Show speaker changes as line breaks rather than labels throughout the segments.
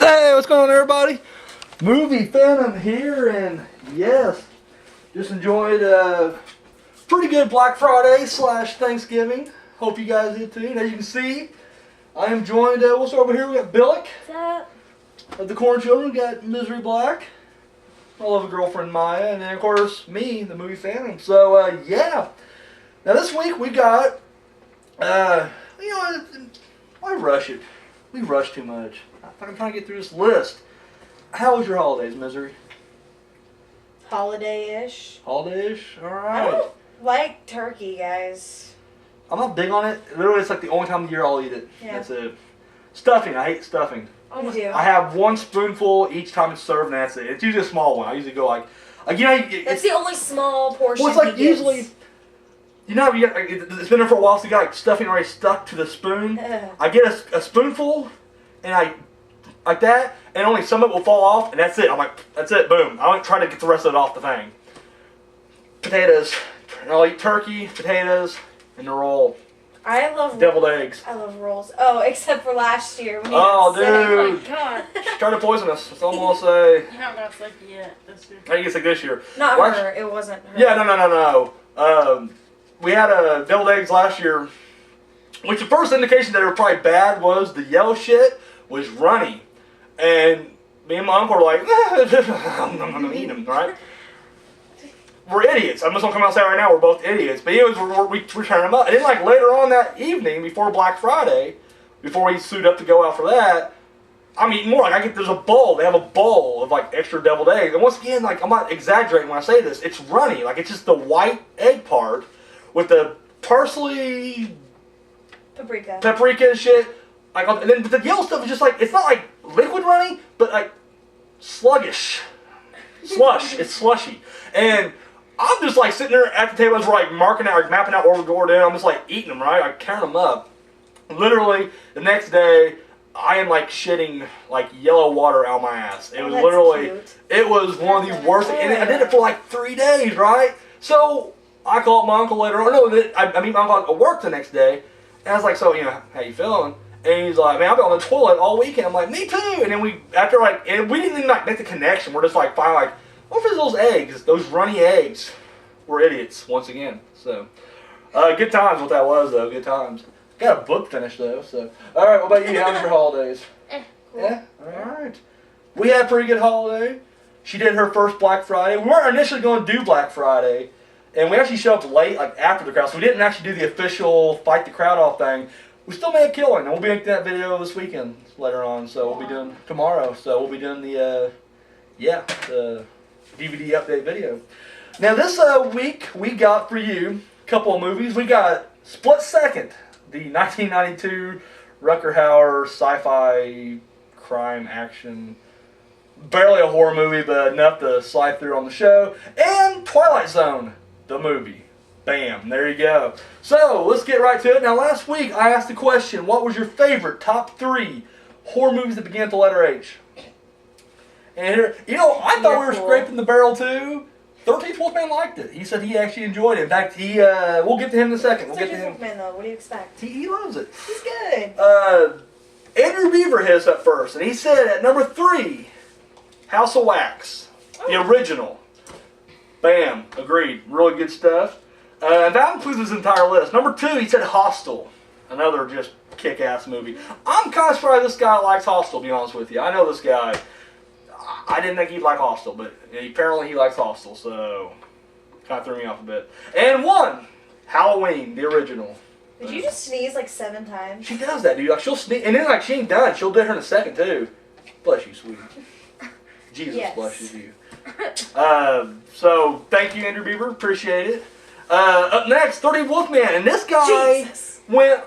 Hey, what's going on, everybody? Movie Phantom here, and yes, just enjoyed a pretty good Black Friday / Thanksgiving. Hope you guys did too. And as you can see, I am joined. We'll start over here. We got Bilak.
What's up?
Of the Corn Children, we got Misery Black. My lovely girlfriend Maya, and then of course me, the Movie Phantom. So yeah. Now this week we got. Why rush it? We rush too much. I'm trying to get through this list. How was your holidays, Misery?
Holiday-ish.
Holiday-ish?
I
Alright.
don't like turkey, guys.
I'm not big on it. Literally, it's like the only time of the year I'll eat it.
Yeah.
That's it. Stuffing. I hate stuffing.
Me too.
I have one spoonful each time it's served, and that's it. It's usually a small one. I usually go like
That's the only small portion.
well, it's like
he gets.
usually, you get, it's been there for a while, so you got like stuffing already stuck to the spoon. I get a spoonful, and I like that, and only some of it will fall off, and that's it. I'm like, that's it, boom. I don't try to get the rest of it off the thing. Potatoes. I'll eat turkey, potatoes, and the roll.
I love
Deviled eggs.
I love rolls. Oh, except for last year when he
Oh,
got sick.
dude.
Oh my god.
Trying to poison us. It's almost a.
You haven't got sick yet this year.
I think it's like this year.
Not
Last-
her. It wasn't her.
Yeah, no. We had deviled eggs last year, which the first indication that they were probably bad was the yellow shit was runny. And me and my uncle were like, I'm gonna eat them, right? We're idiots. I'm just gonna come out and say right now we're both idiots. But we turned them up. And then like later on that evening, before Black Friday, before we suit up to go out for that, I'm eating more. Like there's a bowl. They have a bowl of like extra deviled eggs. And once again, like I'm not exaggerating when I say this. It's runny. Like it's just the white egg part with the parsley, paprika and shit. Like, and then but the yellow stuff is just like, it's not like liquid runny, but like sluggish. Slush. It's slushy. And I'm just like sitting there at the table as we're like marking out, like mapping out where we're going in. I'm just like eating them, right? I count them up. Literally, the next day, I am like shitting like yellow water out my ass. It was literally,
cute.
it was one of the worst. And I did it for like 3 days, right? So I called my uncle later on. No, I meet my uncle at work the next day. And I was like, so, how you feeling? And he's like, man, I've been on the toilet all weekend. I'm like, me too. And then we didn't even like make the connection. We're just like, finally like, what if those eggs, those runny eggs, were idiots once again. So, good times what that was though, good times. Got a book finished though, so. All right, what about you? How was your holidays?
Cool.
Yeah, all right. We had a pretty good holiday. She did her first Black Friday. We weren't initially going to do Black Friday, and we actually showed up late, like after the crowd, so we didn't actually do the official fight the crowd off thing. We still made a killing, and we'll be making that video this weekend later on, so we'll be doing tomorrow, so we'll be doing the DVD update video. Now this week, we got for you a couple of movies. We got Split Second, the 1992 Rutger Hauer sci-fi crime action, barely a horror movie, but enough to slide through on the show, and Twilight Zone, the movie. Bam, there you go. So, let's get right to it. Now, last week, I asked the question, what was your favorite top 3 horror movies that began with the letter H? And here, I thought we were scraping the barrel, too. 13th Wolfman liked it. He said he actually enjoyed it. In fact, we'll get to him in a second. We'll get to him.
Wolfman, though. What do you expect?
He loves it.
He's good.
Andrew Beaver hit us up first, and he said at number 3, House of Wax, the original. Bam, agreed. Really good stuff. That includes his entire list. Number 2, he said Hostel, another just kick-ass movie. I'm kind of surprised this guy likes Hostel, to be honest with you. I know this guy. I didn't think he'd like Hostel, but apparently he likes Hostel, so kind of threw me off a bit. And 1, Halloween, the original.
Did you just sneeze like 7 times?
She does that, dude. Like she'll sneeze, and then like she ain't done. She'll do her in a second too. Bless you, sweetie. Jesus
Yes.
blesses you. So thank you, Andrew Beaver. Appreciate it. Up next, 30 Wolfman, and this guy went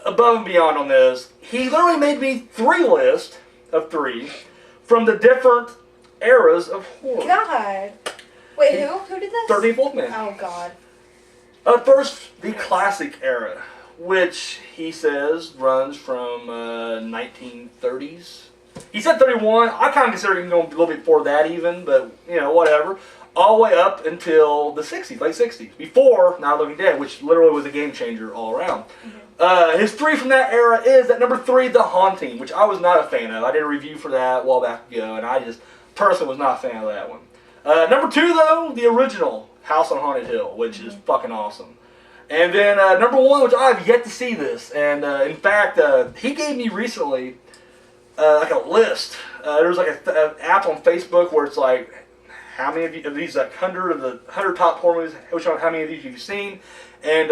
above and beyond on this. He literally made me 3 lists of 3 from the different eras of horror.
God. Wait, who did this?
30 Wolfman.
Oh, God.
First, the classic era, which he says runs from 1930s. He said 31. I kind of consider him going a little bit before that even, but, whatever. All the way up until the 60s, late 60s. Before Night of the Living Dead, which literally was a game changer all around. His 3 from that era is at number 3, The Haunting, which I was not a fan of. I did a review for that a while back ago, and I just personally was not a fan of that one. Number 2, though, the original, House on Haunted Hill, which is fucking awesome. And then number 1, which I have yet to see this, and in fact, he gave me recently like a list. There's like an app on Facebook where it's like, how many of these like 100 top horror movies, how many of these you've seen, and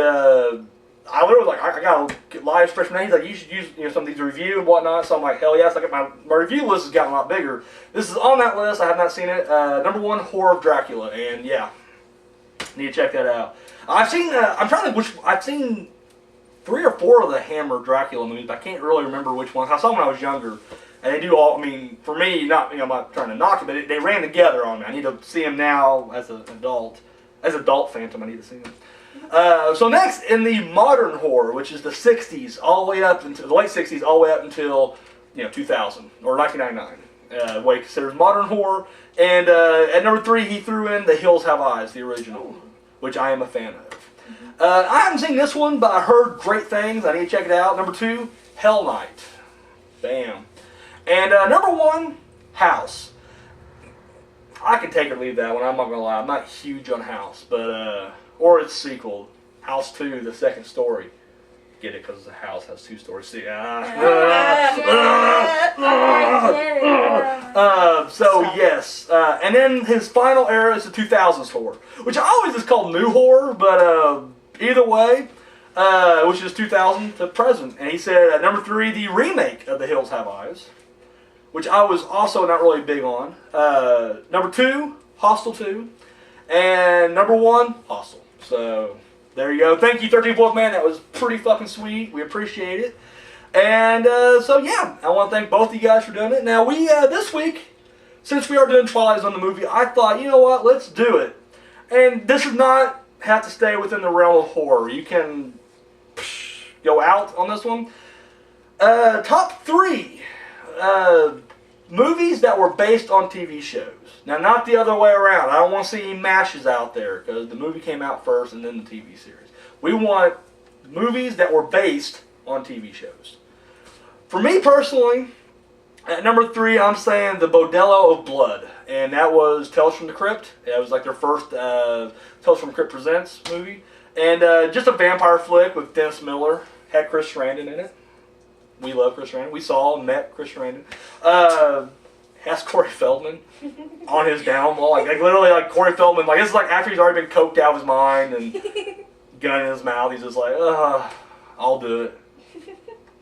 I literally was like, I got a live expression. He's like, you should use some of these to review and whatnot. So I'm like, hell yes. Like my review list has gotten a lot bigger. This is on that list. I have not seen it. Number 1, Horror of Dracula, and yeah, need to check that out. I've seen. I'm trying to which I've seen 3 or 4 of the Hammer Dracula movies, but I can't really remember which ones. I saw them when I was younger, and they do all. I mean, for me, I'm not trying to knock it, but they ran together on me. I need to see them now as an adult. As adult Phantom, I need to see them. So next, in the modern horror, which is the 60s, all the way up until the late 60s, all the way up until 2000 or 1999, what he considers modern horror. And at number 3, he threw in The Hills Have Eyes, the original, which I am a fan of. I haven't seen this one, but I heard great things. I need to check it out. Number 2, Hell Night. Bam. And number 1, House. I can take or leave that one. I'm not gonna lie. I'm not huge on House, but or its sequel, House 2, The Second Story. Get it? Because the house has 2 stories. See, so yes, and then his final era is the 2000s horror, which I always just call new horror, but either way, which is 2000 to present. And he said at number 3, the remake of The Hills Have Eyes, which I was also not really big on. Number 2, Hostel 2, and number 1, Hostel. So there you go. Thank you, 13th Wolf Man. That was pretty fucking sweet. We appreciate it. And so yeah, I want to thank both of you guys for doing it. Now we this week, since we are doing Twilight Zone the movie, I thought, you know what, let's do it. And this does not have to stay within the realm of horror. You can go out on this one. Top 3 movies that were based on TV shows. Now, not the other way around. I don't want to see any mashes out there because the movie came out first and then the TV series. We want movies that were based on TV shows. For me personally, at number 3, I'm saying The Bordello of Blood. And that was Tales from the Crypt. It was like their first Tales from the Crypt Presents movie. And just a vampire flick with Dennis Miller. Had Chris Sarandon in it. We love Chris Sarandon. We saw and met Chris Sarandon. Has Corey Feldman on his downfall. Like literally, like Corey Feldman, like this is like after he's already been coked out of his mind and gun in his mouth. He's just like, I'll do it.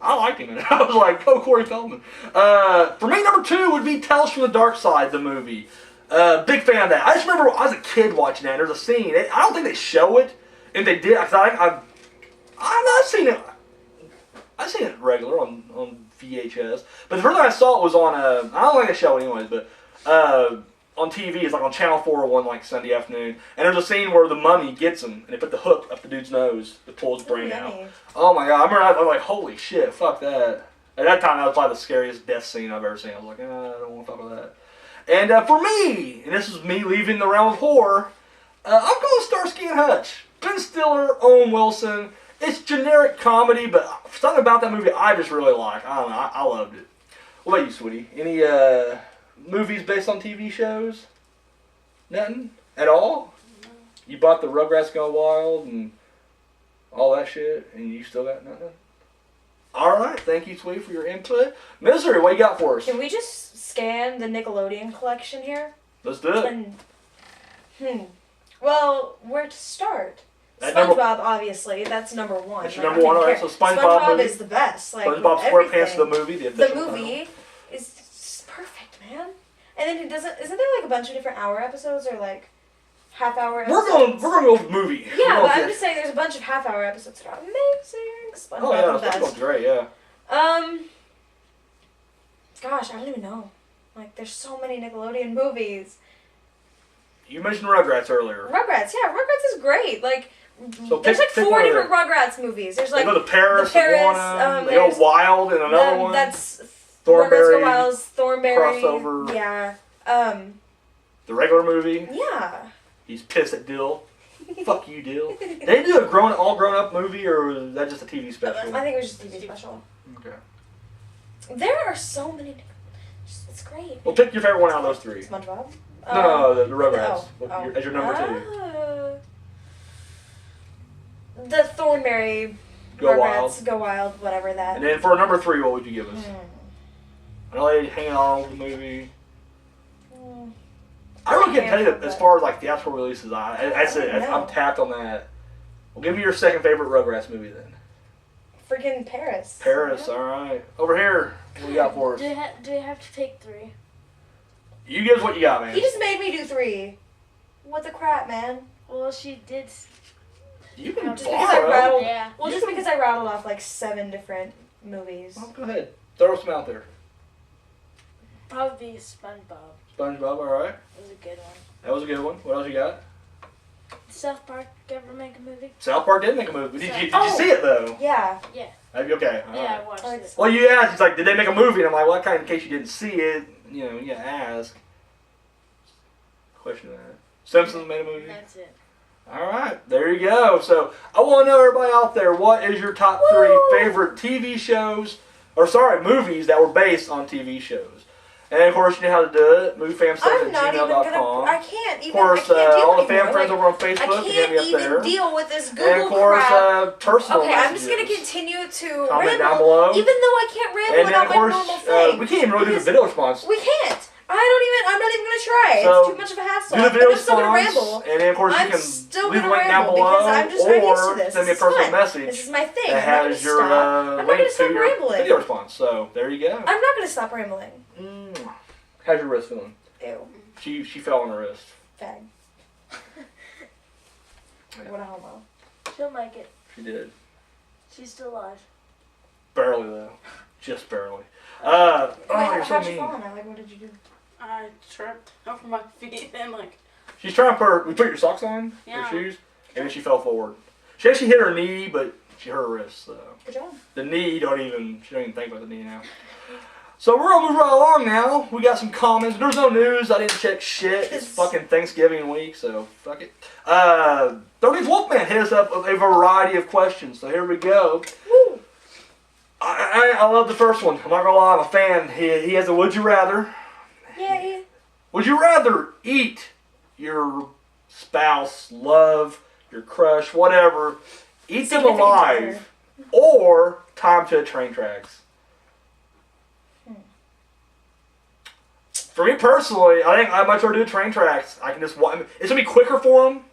I liked him. And I was like, go Corey Feldman. For me, number 2 would be Tales from the Dark Side, the movie. Big fan of that. I just remember I was a kid watching that. There's a scene. I don't think they show it. And they did. Cause I've seen it. I've seen it regular on VHS. But the first time I saw it was on I don't think they show it anyways, but on TV. It's like on Channel 4 one like Sunday afternoon. And there's a scene where the mummy gets him and they put the hook up the dude's nose to pull his brain out. Oh my god. I remember I was like, holy shit, fuck that. At that time that was probably the scariest death scene I've ever seen. I was like, I don't want to fuck with that. And for me, and this is me leaving the realm of horror, I'm going Starsky and Hutch. Ben Stiller, Owen Wilson. It's generic comedy, but something about that movie I just really like. I don't know, I loved it. What about you, sweetie? Any movies based on TV shows? Nothing? At all? You bought the Rugrats Gone Wild and all that shit, and you still got nothing? Alright, thank you, sweetie, for your input. Misery, what you got for us?
Can we just scan the Nickelodeon collection here?
Let's do it.
Well, where to start?
That
SpongeBob, obviously, that's number 1.
That's your number 1, alright, so SpongeBob movie.
Is the best. Like,
SpongeBob SquarePants, the movie.
The movie is just perfect, man. And then isn't there like a bunch of different hour episodes or like half-hour episodes?
We're gonna go with movie.
Yeah, but I'm just saying there's a bunch of half-hour episodes that are amazing. SpongeBob's the best.
SpongeBob's great, yeah.
Gosh, I don't even know. Like, there's so many Nickelodeon movies.
You mentioned Rugrats earlier.
Rugrats is great. Like,
so
there's like 4 different Rugrats movies. There's like
they go to Paris, one, they go Wild in another one.
That's
Thornberry.
Rugrats Go Wild's Thornberry
crossover.
Yeah.
The regular movie.
Yeah.
He's pissed at Dill. Fuck you, Dill. Did they do a all grown up movie, or was that just a TV special?
I think it was just a TV special.
Okay.
There are so many different... It's great.
Well, pick your favorite one out of those three.
SpongeBob?
No, the Rugrats.
Oh.
As your number 2.
The Thornberry
Go
Rugrats,
Wild.
Go Wild, whatever that.
And then for number 3, what would you give us? I know they hanging on with the movie. I really can't tell you as far as like theatrical releases. That's it. I'm tapped on that. We'll give you your second favorite Rugrats movie then.
Freaking Paris.
Paris, all right. Over here, what you got for us?
Do you have to take 3?
You give us what you got, man.
He just made me do 3. What the crap, man?
Well, she did.
You can
Just because I
borrow.
rattled.
Yeah.
Well, just because I rattled off like 7 different movies.
Well, go ahead. Throw some out there.
Probably SpongeBob.
SpongeBob, all right.
It was a good one.
That was a good one. What else you got?
South Park ever make a movie?
South Park did make a movie. Did you see it though?
Yeah.
Yeah.
Okay. all
Yeah,
right.
I watched
Like,
it.
Well, you asked. He's like, did they make a movie? And I'm like, well, kind of in case you didn't see it, you gotta ask. Question that. Simpsons made a movie.
That's it.
All right, there you go. So I want to know, everybody out there, what is your top 3 favorite TV shows, movies that were based on TV shows? And of course, you know how to do it. Moviefam7
I'm not
at
even
gmail.com.
gonna. I can't even.
Of course,
I can't deal
all the
anymore.
fan friends over on
I
Facebook, you
can't
get me up
even
there.
deal with this Google
And of course,
crap.
personal
Okay, I'm just gonna
messages.
continue to
Comment
ramble,
down below.
even though I can't ramble
And then,
without
of course,
my normal thing.
we can't even really do the video response.
We can't. I'm not even gonna try.
So,
It's too much of a hassle.
Do the video
But I'm still gonna
response,
ramble.
and then of course you
I'm
can
still
leave a
gonna
link down
ramble
below,
because I'm just not used to
or
this.
send me a
This is
personal
fun.
message
This is my thing.
that
I'm not
has
gonna
your
stop. I'm not
link
gonna
to
stop
your
rambling.
video response. So there you go.
I'm not gonna stop rambling.
How's your wrist feeling?
Ew.
She fell on her wrist.
Fag. What a homo.
She'll make it.
She did.
She's still alive.
Barely though. Just barely.
Wait,
You're so
how'd you
mean.
fall on it? Like, what did you do?
I tripped over my feet and
She's trying to put your socks on,
Yeah.
your shoes, and then she fell forward. She actually hit her knee, but she hurt her wrist. So
Good job.
the knee, she don't even think about the knee now. So we're gonna move right along now. We got some comments. There's no news. I didn't check shit. It's fucking Thanksgiving week, so fuck it. 30th Wolfman hit us up with a variety of questions. So here we go.
Woo.
I love the first one. I'm not gonna lie, I'm a fan. He has a would you rather.
Yeah.
Would you rather eat your spouse, love, your crush, whatever, eat them
Significant
alive, or tie them to train tracks? For me personally, I think I'd much rather do train tracks. I can just it's gonna be quicker for them.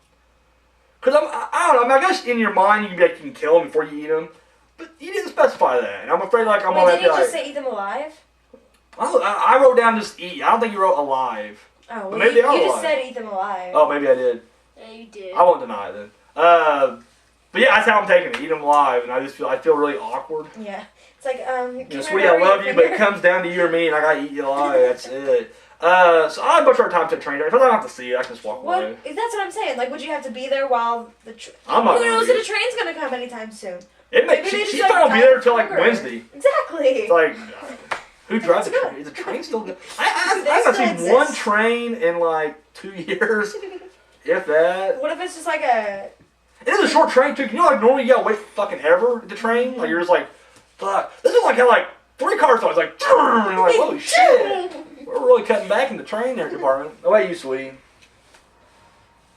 Cause I don't know. I guess in your mind you can be like, you can kill them before you eat them, but you didn't specify that, and I'm afraid like I'm
Wait,
gonna
did
be
you
like.
just say eat them alive?
I wrote down just eat. I don't think you wrote alive.
Oh, well,
Maybe
you
they are
just
alive.
said eat them alive.
Oh, maybe I did.
Yeah, you did.
I won't deny it then. But yeah, that's how I'm taking it. Eat them alive, and I feel really awkward.
Yeah. It's like,
You know, sweetie, I love you, but it comes down to you or me, and I gotta eat you alive. That's it. So I'd much rather time to train. If I don't have to see it, I can just walk
What?
away.
That's what I'm saying. Like, would you have to be there while the
I'm not
Who
gonna
knows
be-
that a train's gonna come anytime soon?
She's
just,
not gonna be there until like
hunger.
Wednesday.
Exactly.
It's like, who drives the
Let's go.
train? Is the train still good? I
They
haven't
still
seen one
exist.
train in like 2 years, if that.
What if it's just like a...
It is a short train too. You know, like normally you gotta wait fucking ever at the train. Like you're just like, fuck. This is like how like 3 cars. So it's like, and you're like, holy shit. We're really cutting back in the train there department. How about you, sweetie?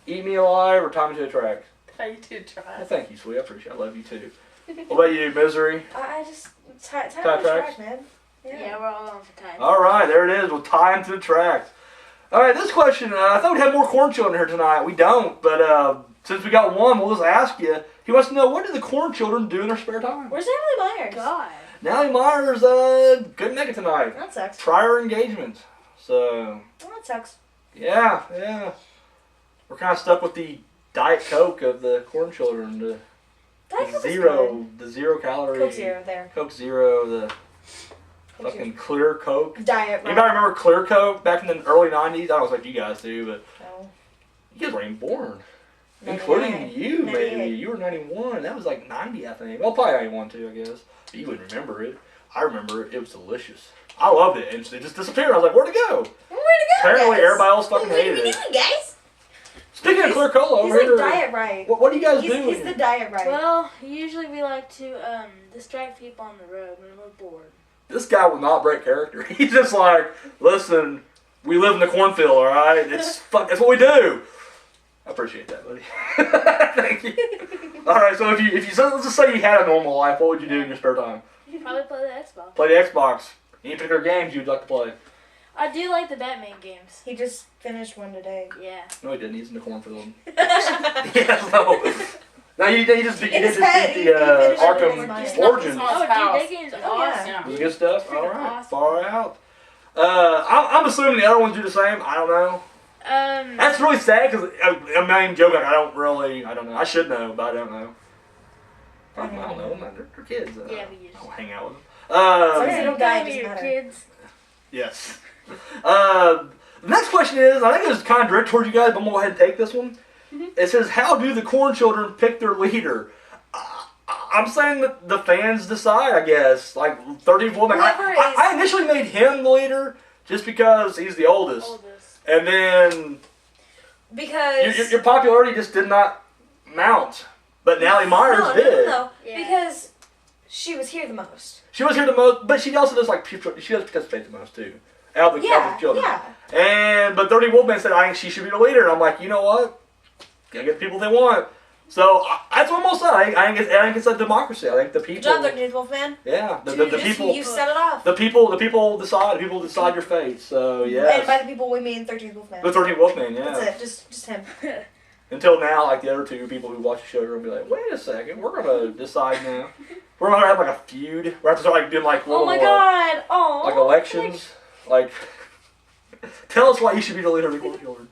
Eat me alive or tie me to a track?
How you do try.
Well, thank you, sweetie. I appreciate it. I love you too. What about you, Misery?
I just... Tie
Tie
on the
tracks?
track, man.
Yeah, we're all on for time.
All right, there it is. We'll tie him to the tracks. All right, this question, I thought we'd have more corn children here tonight. We don't, but since we got one, we'll just ask you. He wants to know, what do the corn children do in their spare time?
Where's Natalie Myers?
God.
Natalie Myers couldn't make it tonight.
That sucks.
Try her engagement. So,
Well, that sucks.
yeah. We're kind of stuck with the Diet Coke of the corn children. The
Diet Coke is
the 0 calorie.
Coke Zero there.
Coke Zero, the
Coke
fucking clear Coke.
Diet.
Anybody remember Clear Coke back in the early 90s? I don't know if you guys do, but
No.
you guys weren't even born.
99.
Including you,
98.
maybe. You were 91. That was like 90, I think. Well, probably 91 too, I guess. But you wouldn't remember it. I remember it. It was delicious. I loved it. And it just disappeared. I was like, where'd it go?
Where'd it go,
Apparently,
guys?
everybody else fucking
What are
hated
we
it.
doing, guys?
Speaking of clear cola
He's
over here.
like diet right.
What do you guys do?
He's the diet right.
Well, usually we like to distract people on the road when we're bored.
This guy will not break character. He's just like, listen, we live in the cornfield, all right? That's what we do. I appreciate that, buddy. Thank you. All right, so if you let's just say you had a normal life, what would you do in your spare time?
Probably play the Xbox.
Play the Xbox. Any particular games you'd like to play?
I do like the Batman games.
He just finished one today.
Yeah.
No, he didn't. He's in the cornfield. Yeah, no. No, you just beat the Arkham Origins.
Oh, dude, that game's awesome.
Yeah.
Was it good stuff? All right,
awesome.
far out. I'm assuming the other ones do the same. I don't know. That's really sad because I'm not even joking. I don't know. I should know, but I don't know. I don't know. They're kids.
Yeah, we used
I
to.
don't hang out with them.
They don't die, it doesn't
your
matter.
kids.
Yes. The next question is, I think it was kind of direct towards you guys, but I'm going to go ahead and take this one. It says, how do the corn children pick their leader? I'm saying that the fans decide, I guess. Like, 34. I initially made him the leader just because he's the oldest. And then
Because
your popularity just did not mount. But Natalie Myers did.
No.
Yeah.
Because she was here the most.
She was here the most, but she also does she does participate the most too. Out of the children.
Yeah.
But 30 Wolfman said I think she should be the leader, and I'm like, you know what? Gotta get the people they want. So that's what I'm gonna say. I think it's a democracy. I think the people.
Good job, 13th Wolfman.
Yeah, the people.
You set it off.
The people decide. The people decide your fate. So yeah.
And by the people we mean 13th Wolfman.
The 13th Wolfman. Yeah.
That's it. Just him.
Until now, like the other two people who watch the show are gonna be like, wait a second, we're gonna decide now. We're gonna have like a feud. We're gonna have to start like doing like little,
Oh my God! Oh.
like elections. Like, tell us why you should be the leader of the corn children.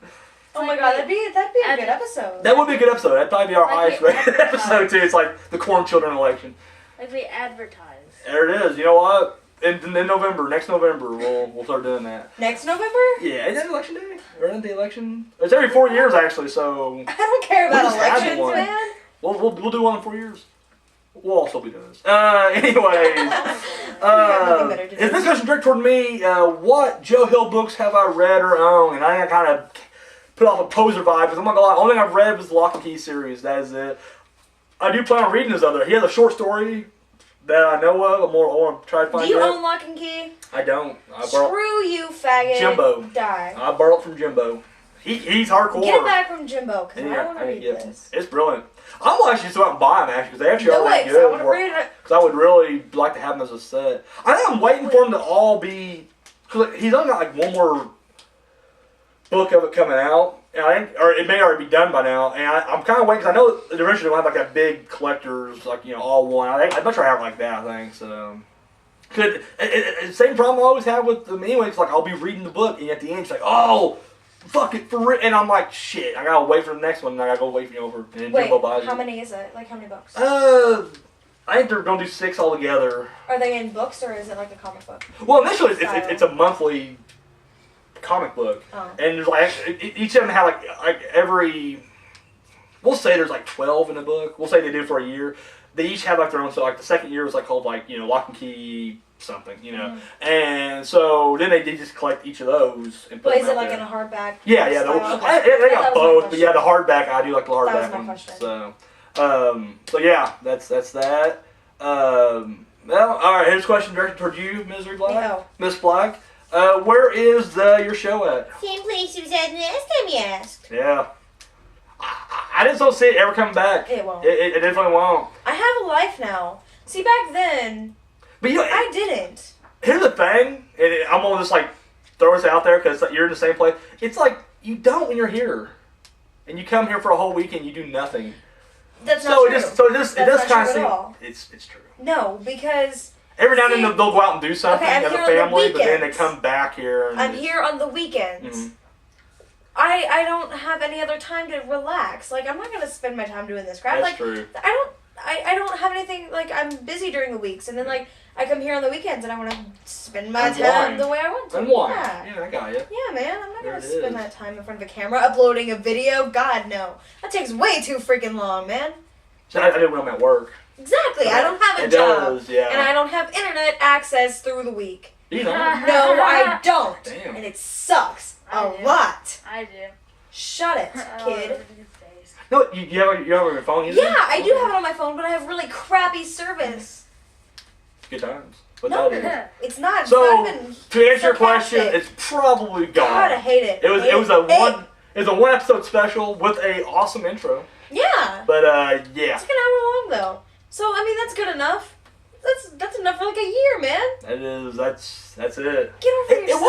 Oh my God! That'd be a good episode.
That would be a good episode. That'd probably be our
Like
highest rated episode too. It's like the corn children election.
Like we advertise.
There it is. You know what? In November, next November, we'll start doing that.
Next November?
Yeah, is that election day? Or isn't the election? It's every 4 years actually. So
I don't care about
just had
elections,
one.
man.
we'll do one in 4 years. We'll also be doing this. Anyways,
Nothing better to do.
is this question direct toward me? What Joe Hill books have I read or owned? And I kind of put off a poser vibe because I'm not gonna lie. The only thing I've read was the Lock and Key series. That is it. I do plan on reading his other. He has a short story that I know of. I want to try to find.
Do you
that.
own Lock and Key?
I don't.
Screw you, faggot.
Jimbo.
Die.
I borrowed it from Jimbo. He's hardcore.
Get it back from Jimbo, because
Yeah,
I want to read this.
It's brilliant. I will actually go out and buy them actually because they actually
No
are
way,
that
'cause I
good.
want to read it.
Because I would really like to have them as a set. I think I'm waiting for them to all be. Because he's only got like one more book of it coming out. And I think, or it may already be done by now. And I'm kind of waiting because I know eventually they'll have like that big collector's, like, you know, all one. I'd much rather have it like that, I think. So. Same problem I always have with them anyway. It's like I'll be reading the book and at the end it's like, oh, fuck it, for real. And I'm like, shit, I gotta wait for the next one and I gotta go wait for and then
Wait,
Jimbo buys
how
it.
many is it? Like, how many books?
I think they're gonna do 6 altogether.
Are they in books, or is it like a comic book?
Well, initially it's a monthly comic book,
Oh.
and there's like each of them have like every. We'll say there's like 12 in a book. We'll say they do for a year. They each have like their own. So like the second year was like called like, you know, Lock and Key something, you know, and so then they just collect each of those and put
But is
them
it
out
like
there.
in a hardback?
Yeah.
style?
They
That
got
was my
both, but
question.
yeah, the hardback I do like the hardback
That was my
one.
question.
So yeah, that's that. Well, all right. Here's a question directed towards you, Misery Black,
No.
Miss Black. Where is your show at?
Same place you was at the last time you asked.
Yeah. I just don't see it ever coming back.
It won't.
It definitely won't.
I have a life now. See, back then,
But you know,
I didn't.
here's the thing, and I'm gonna just like throw this out there because you're in the same place. It's like you don't when you're here, and you come here for a whole week and you do nothing.
That's
So
not
it
true.
just it does
That's
kind
not
of
true
seem
at all.
it's true.
No, because
Every now and
See,
then they'll go out and do something
okay, I'm
as a
here on the
family, but then they
weekends.
come back here. And
I'm here on the weekends.
Mhm.
I don't have any other time to relax. Like, I'm not gonna spend my time doing this crap.
That's
Like,
true.
I don't have anything. Like, I'm busy during the weeks, and then like I come here on the weekends, and I want to spend my time
Unwind.
the way I want to.
Unwind.
Yeah.
Yeah, I got you.
Yeah, man, I'm not
There
gonna
it
spend
is.
that time in front of a camera uploading a video. God, no. That takes way too freaking long, man.
So I do when I'm at work.
Exactly. I don't have a
It
job.
does, yeah.
And I don't have internet access through the week.
You know.
No, I don't.
Damn.
And it sucks
I
a
do.
lot.
I do.
Shut it, kid.
No, you have it on your phone?
Yeah, I do have it on my phone, but I have really crappy service.
Good times.
No, it's not. It's
So,
not even
to answer your question,
sarcastic.
it's probably gone.
God, I hate it.
It was a one episode special with a awesome intro.
Yeah.
But yeah.
It's like an hour long though. So I mean that's good enough. That's enough for like a year, man.
It is. That's it.
Get over yourself.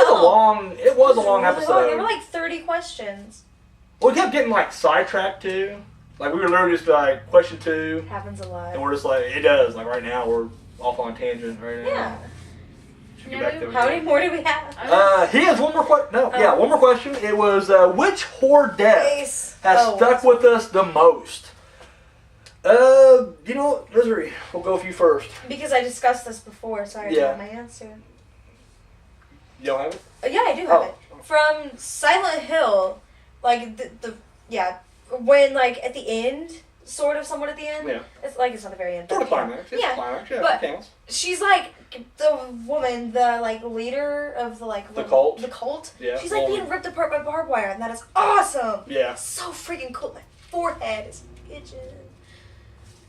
It was a long
really
episode.
There were like 30 questions.
Well, we kept getting like sidetracked too. Like we were literally just like question 2,
Happens a lot.
and we're just like it does. Like right now we're off on a tangent right now.
Yeah.
Should get back to it.
How many more do we have?
He has one more question. No, yeah, one more question. It was which horror death
Ace.
has stuck with us the most? You know what, Misery, we'll go with you first.
Because I discussed this before, so I already have my answer.
You don't have it?
Yeah, I do have it. From Silent Hill, like when like at the end, sort of somewhat at the end.
Yeah.
It's like it's not the very end.
Sort of climax. It's
Yeah.
climax. Yeah,
But
it counts.
she's like the woman, the like leader of the like
The cult?
The cult.
Yeah.
She's like being ripped apart by barbed wire, and that is awesome.
Yeah.
It's so freaking cool. My forehead is itching.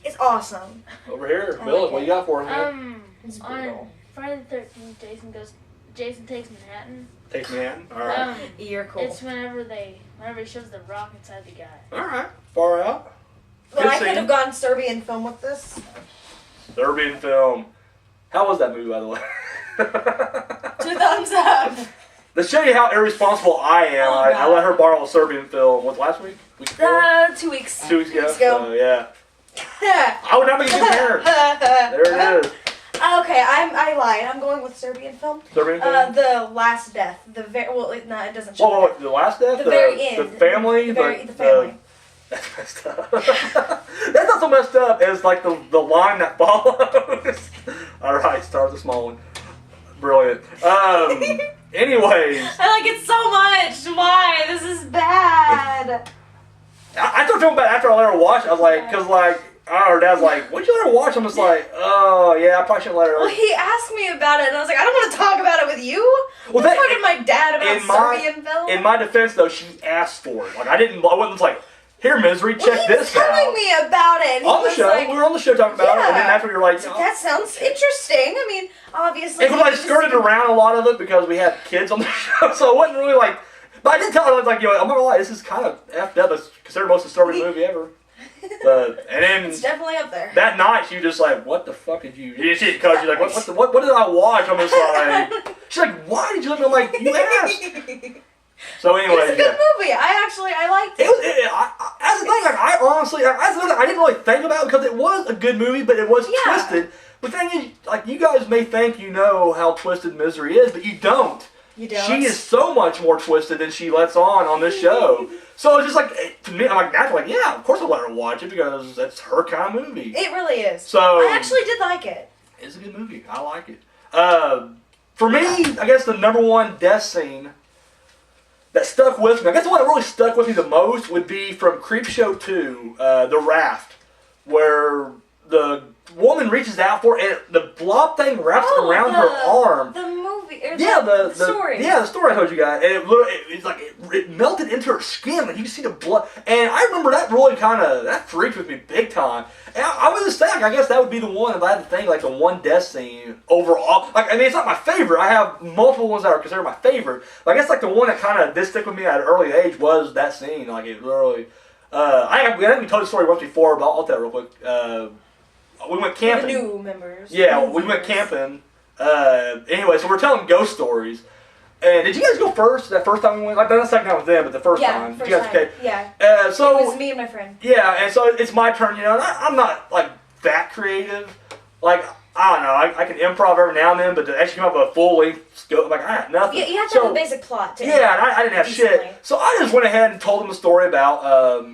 It's awesome.
Over here,
I
Bilak,
like
what
it.
you got for us, man?
It's
On
brutal.
Friday the 13th, Jason takes Manhattan.
Take me in. All right.
You're cool.
It's whenever he shoves the rock inside the guy.
All right. Far out.
But
Good
I could
scene.
have gone Serbian film with this.
Serbian film. How was that movie, by the way?
2 thumbs up.
To show you how irresponsible I am,
Oh,
I
God.
let her borrow a Serbian film. What, last week? Week before?
2 weeks.
2 weeks ago?
2 weeks ago.
So, yeah. I would not be a good parent. There it is.
Okay, I lied. I'm going with Serbian film.
Serbian film?
The Last Death. It doesn't show.
Whoa, the last death?
The very end.
The family?
The family.
That's messed up. That's not so messed up as like the line that follows. Alright, start with the small one. Brilliant. Anyways.
I like it so much. Why? This is bad.
I started feeling bad after I let her watch. I was like, because like, her dad's like, what'd you let her watch? I'm just like, oh yeah, I probably shouldn't let her.
Well, he asked me about it, and I was like, I don't want to talk about it with you.
Well,
I'm talking to my dad about Serbian film.
In my defense, though, she asked for it. Like I wasn't like, here, Misery, check this out.
He was telling me about it.
On the show,
like,
we were on the show talking about it, and then after you're like,
that sounds interesting. I mean, obviously.
and I skirted around a lot of it because we had kids on the show, so it wasn't really like. But I did tell her, I was like, I'm not gonna lie, this is kind of effed up. It's considered the most disturbing movie ever. But and then
it's definitely up there.
that night, she was just like, "What the fuck did you?" She didn't coach. She's like, "What did I watch?" I'm just like, she's like, "Why did you let me?" I'm like, "You asked." So anyway,
It's a good movie. I liked it.
As the thing, like I honestly, I didn't really think about it because it was a good movie, but it was twisted. But the thing is, like you guys may think you know how twisted Misery is, but you don't.
You don't.
She is so much more twisted than she lets on this show. So it's just like, to me, I'm like, naturally, like, yeah, of course I'll let her watch it because that's her kind of movie.
It really is.
So
I actually did like it.
It's a good movie. I like it. For me, I guess the number one death scene that stuck with me, I guess the one that really stuck with me the most would be from Creepshow 2, The Raft, where the woman reaches out for it and the blob thing wraps around her arm.
The movie. Or
The
story.
Yeah, the story I told you guys. And it's like it melted into her skin. Like you can see the blood. And I remember that really that freaked with me big time. And I was just saying, I guess that would be the one if I had to think like the one death scene overall. Like I mean, it's not my favorite. I have multiple ones that are considered my favorite. But I guess like the one that kind of did stick with me at an early age was that scene. Like it really. I think we told the story once before, but I'll tell it real quick. We went camping.
The new members.
Yeah, we went camping. Anyway, so we're telling ghost stories. And did you guys go first? That first time we went? I've done the second time with them, but the first time.
First
Did you guys,
time.
okay?
Yeah.
So
It was me and my friend.
Yeah, and so it's my turn. You know, and I'm not like that creative. Like I don't know, I can improv every now and then, but to actually come up with a full length scope, like I had nothing.
Yeah, you have to have a basic plot too.
Yeah, and I didn't have shit. So I just went ahead and told them a story about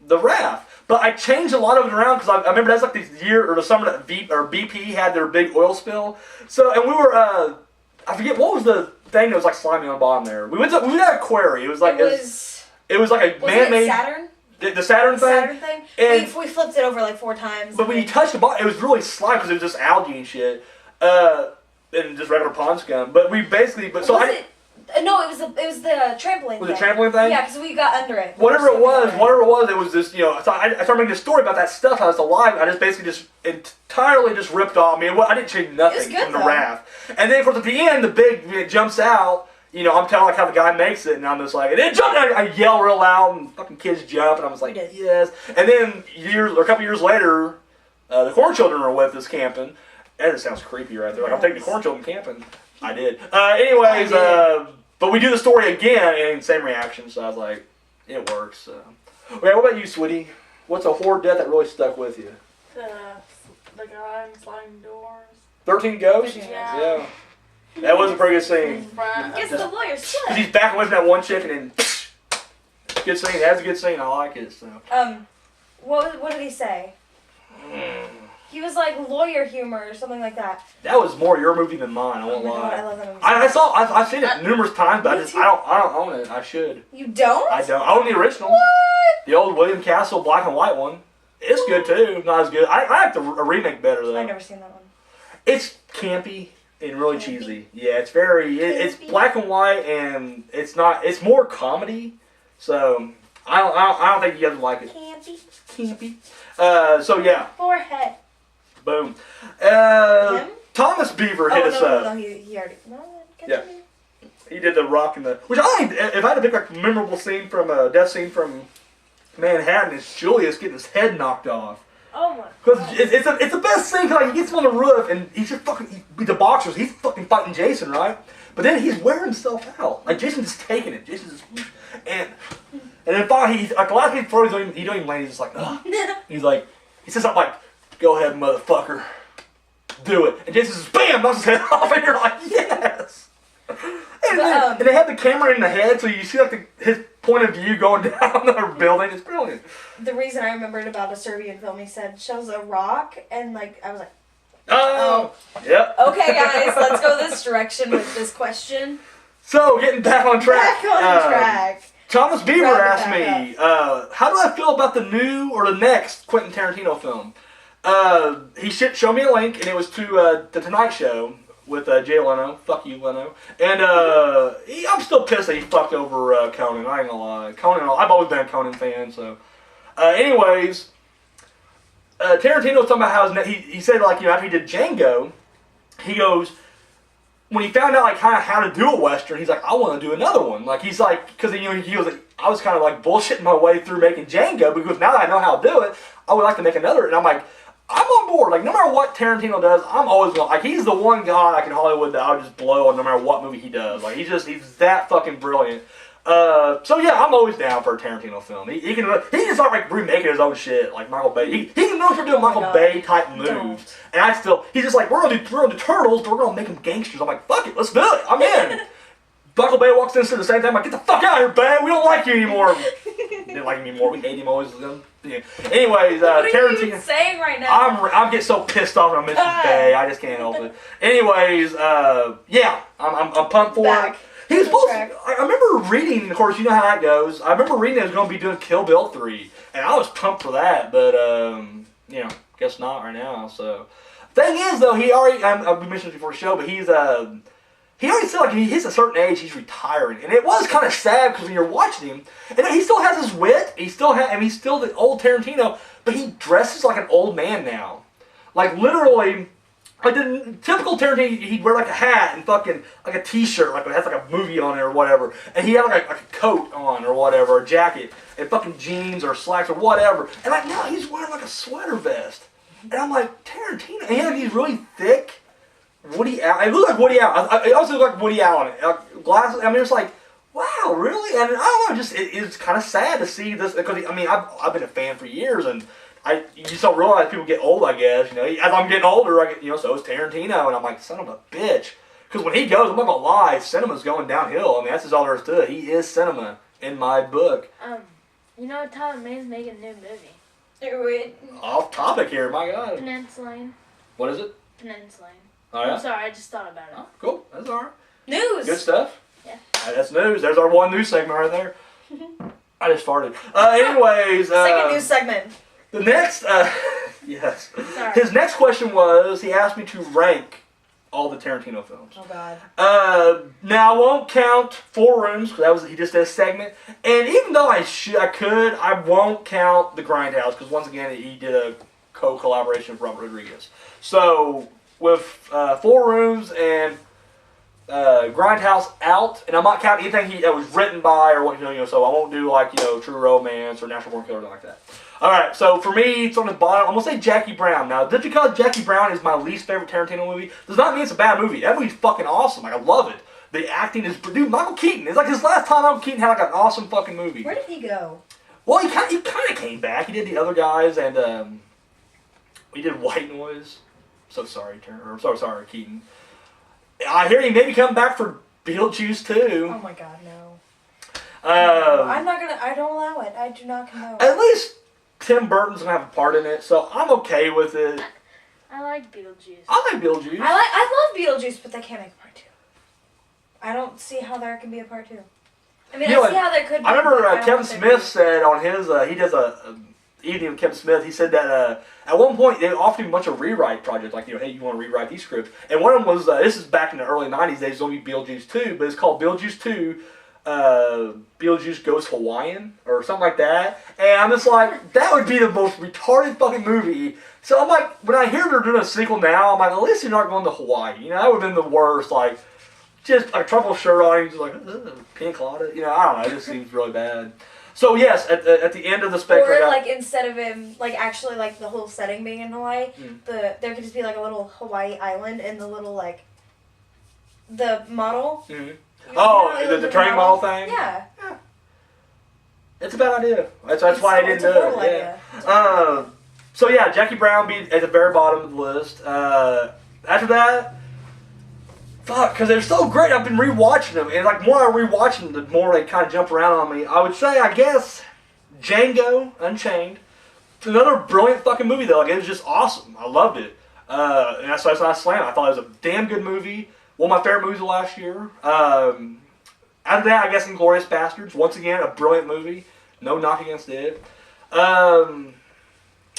the raft. But I changed a lot of it around because I remember that's like the year or the summer that BP had their big oil spill. So and we were I forget what was the thing that was like slimy on the bottom there. We went to a quarry. It was like it was like a man-made
Saturn.
The Saturn thing.
Saturn thing.
And
we flipped it over like 4 times.
But when you touched the bottom, it was really slimy because it was just algae and shit, and just regular pond scum. But we basically,
No, No, it was the trampoline.
Was it
thing.
trampoline thing?
Yeah, because we got under it.
Whatever it was, it was this, you know, so I started making a story about that stuff. I was alive. I just basically entirely ripped off. I mean, I didn't change nothing
good,
from the
though.
raft. And then, of course, at the end, it jumps out. You know, I'm telling like how the guy makes it, and I'm just like, and it jumped. I yell real loud, and fucking kids jump, and I was like, yes. And then a couple years later, the corn children are with us camping. That just sounds creepy right there. Like I'm taking the corn children camping. I did. Anyways, but we do the story again, and same reaction. So I was like, it works. Okay, what about you, sweetie? What's a horror death that really stuck with you?
The guy in sliding doors.
13 Ghosts?
Yeah.
That was a pretty good scene.
Gets the lawyer split.
He's back away from that one chick, and then good scene. That's a good scene. I like it. So.
What did he say? He was like lawyer humor or something like that.
That was more your movie than mine. I won't
Oh my
lie.
God, I love that movie.
I've seen it numerous times, but I don't own it. I should.
You don't?
I don't. I own the original.
What?
The old William Castle black and white one. It's good too. Not as good. I like the remake better though.
I've never seen that one.
It's campy and really cheesy. Yeah, it's very. It's black and white, and it's not. It's more comedy. So I don't think you guys would like it. Campy. So yeah.
Forehead.
Boom.
Him?
Thomas Beaver hit us up.
No, he already. No,
Yeah. He did the rock and the. Which if I had to pick like a memorable scene from a death scene from Manhattan, it's Julius getting his head knocked off.
Oh my.
Because it's the best scene. Cause like he gets him on the roof and he's just fucking the boxers. He's fucking fighting Jason, right? But then he's wearing himself out. Like Jason's just taking it. Jason's just and then finally he's like the last thing he throws, he don't even land. He's just like, ugh. He's like, he says something like, "Go ahead, motherfucker, do it." And Jason says, "Bam!" knocks his head off, and you're like, "Yes." And they have the camera in the head, so you see like his point of view going down the building. It's brilliant.
The reason I remembered about a Serbian film, he said, shows a rock, and like, I was like,
Oh. Yep.
okay guys, let's go this direction with this question.
So, getting back on track.
Back on track.
Thomas Beaver
Round it
asked
back
me, how do I feel about the new or the next Quentin Tarantino film? He showed me a link, and it was to The Tonight Show with Jay Leno. Fuck you, Leno. And I'm still pissed that he fucked over Conan. I ain't gonna lie. I've always been a Conan fan, so. Anyways, Tarantino was talking about how he said, like, you know, after he did Django, he goes, when he found out, like, kind of how to do a Western, he's like, I want to do another one. Like, he's like, because, you know, he was like, I was kind of, like, bullshitting my way through making Django, because now that I know how to do it, I would like to make another. And I'm like, I'm on board. Like, no matter what Tarantino does, I'm always going to, like, he's the one guy, like, in Hollywood that I would just blow on no matter what movie he does. Like, he's that fucking brilliant. So yeah, I'm always down for a Tarantino film. He can just start like remaking his own shit, like Michael Bay. He can really start doing Michael Bay type moves. And he's just like, we're gonna do Turtles, but we're gonna make them gangsters. I'm like, fuck it, let's do it. I'm in. Michael Bay walks in at the same time, like, get the fuck out of here, Bay. We don't like you anymore. Didn't like him anymore. We hate him always. Yeah. Anyways,
what are
Tarantino.
you saying right now?
I'm getting so pissed off when I miss Bay. I just can't help it. Anyways, yeah, I'm pumped for it. He was supposed to, I remember reading, of course, you know how that goes. I remember reading that he was going to be doing Kill Bill 3, and I was pumped for that, but, you know, guess not right now, so. Thing is, though, he already, we mentioned this before the show, but he already said, like, he hits a certain age, he's retiring, and it was kind of sad, because when you're watching him, and he still has his wit, he's still the old Tarantino, but he dresses like an old man now. Like, literally, like the typical Tarantino, he'd wear like a hat and fucking like a t-shirt, like it has like a movie on it or whatever, and he had like a coat on or whatever, a jacket, and fucking jeans or slacks or whatever, and like now he's wearing like a sweater vest, and I'm like, Tarantino, and he had these really thick Woody Allen. It looked like Woody Allen. It also looked like Woody Allen. Glasses. I mean, it's like, wow, really? And I don't know, just it's kind of sad to see this because I mean, I've been a fan for years and. You just don't realize people get old, I guess. You know, as I'm getting older, so is Tarantino, and I'm like, son of a bitch. Because when he goes, I'm not gonna lie, cinema's going downhill. I mean, that's just all there is to it. He is cinema in my book.
You know, Tyler May's making a new movie.
Off topic here, my God.
Peninsula.
What is it?
Peninsula.
Oh yeah.
I'm sorry, I just thought about it.
Oh, cool. That's all right.
News.
Good stuff.
Yeah.
That's news. There's our one news segment right there. I just farted. Anyways.
Second news segment.
The next, yes.
Sorry.
His next question was, he asked me to rank all the Tarantino films.
Oh God.
Now I won't count Four Rooms because he just did a segment, and even though I won't count The Grindhouse because once again he did a co-collaboration with Robert Rodriguez. So with Four Rooms and Grindhouse out, and I'm not counting anything that was written by or what so I won't do like True Romance or National Born Killer or anything like that. All right, so for me, it's on the bottom. I'm gonna say Jackie Brown. Now, just because Jackie Brown is my least favorite Tarantino movie does not mean it's a bad movie. That movie's fucking awesome. Like I love it. The acting is, dude. Michael Keaton. It's like his last time Michael Keaton had like an awesome fucking movie.
Where did he go?
Well, he kind of came back. He did The Other Guys and he did White Noise. So sorry, I'm so sorry, Keaton. I hear he maybe come back for Beetlejuice too.
Oh my God, no.
I'm
not gonna. I don't allow it. I do not condone.
At least Tim Burton's gonna have a part in it, so I'm okay with it.
I like Beetlejuice.
I like Beetlejuice.
I love Beetlejuice, but they can't make a part 2. I don't see how there can be a part 2. I mean, I see how there could be.
I remember
but
Kevin Smith said on his, he does a evening with Kevin Smith, he said that at one point they offered him a bunch of rewrite projects, like, hey, you want to rewrite these scripts? And one of them was, this is back in the early 90s, there's going to be Beetlejuice 2, but it's called Beetlejuice 2, Beetlejuice Goes Hawaiian, or something like that. And I'm just like, that would be the most retarded fucking movie. So I'm like, when I hear they're doing a sequel now, I'm like, at least you're not going to Hawaii. That would have been the worst, like, just a truffle shirt on, just like, pina colada. I don't know, it just seems really bad. So yes, at the end of the spectrum,
or like instead of him, like actually like the whole setting being in Hawaii, there could just be like a little Hawaii island and the little like the model.
Mm-hmm. The train model thing.
Yeah.
It's a bad idea. That's why I didn't do it. Yeah. So yeah, Jackie Brown be at the very bottom of the list. After that. Fuck, because they're so great. I've been rewatching them, and like more I rewatch them, the more they kind of jump around on me. I would say, I guess, Django Unchained. It's another brilliant fucking movie though. Like it was just awesome. I loved it, and that's why I slammed. I thought it was a damn good movie. One of my favorite movies of last year. After that, I guess Inglourious Bastards. Once again, a brilliant movie. No knock against it. And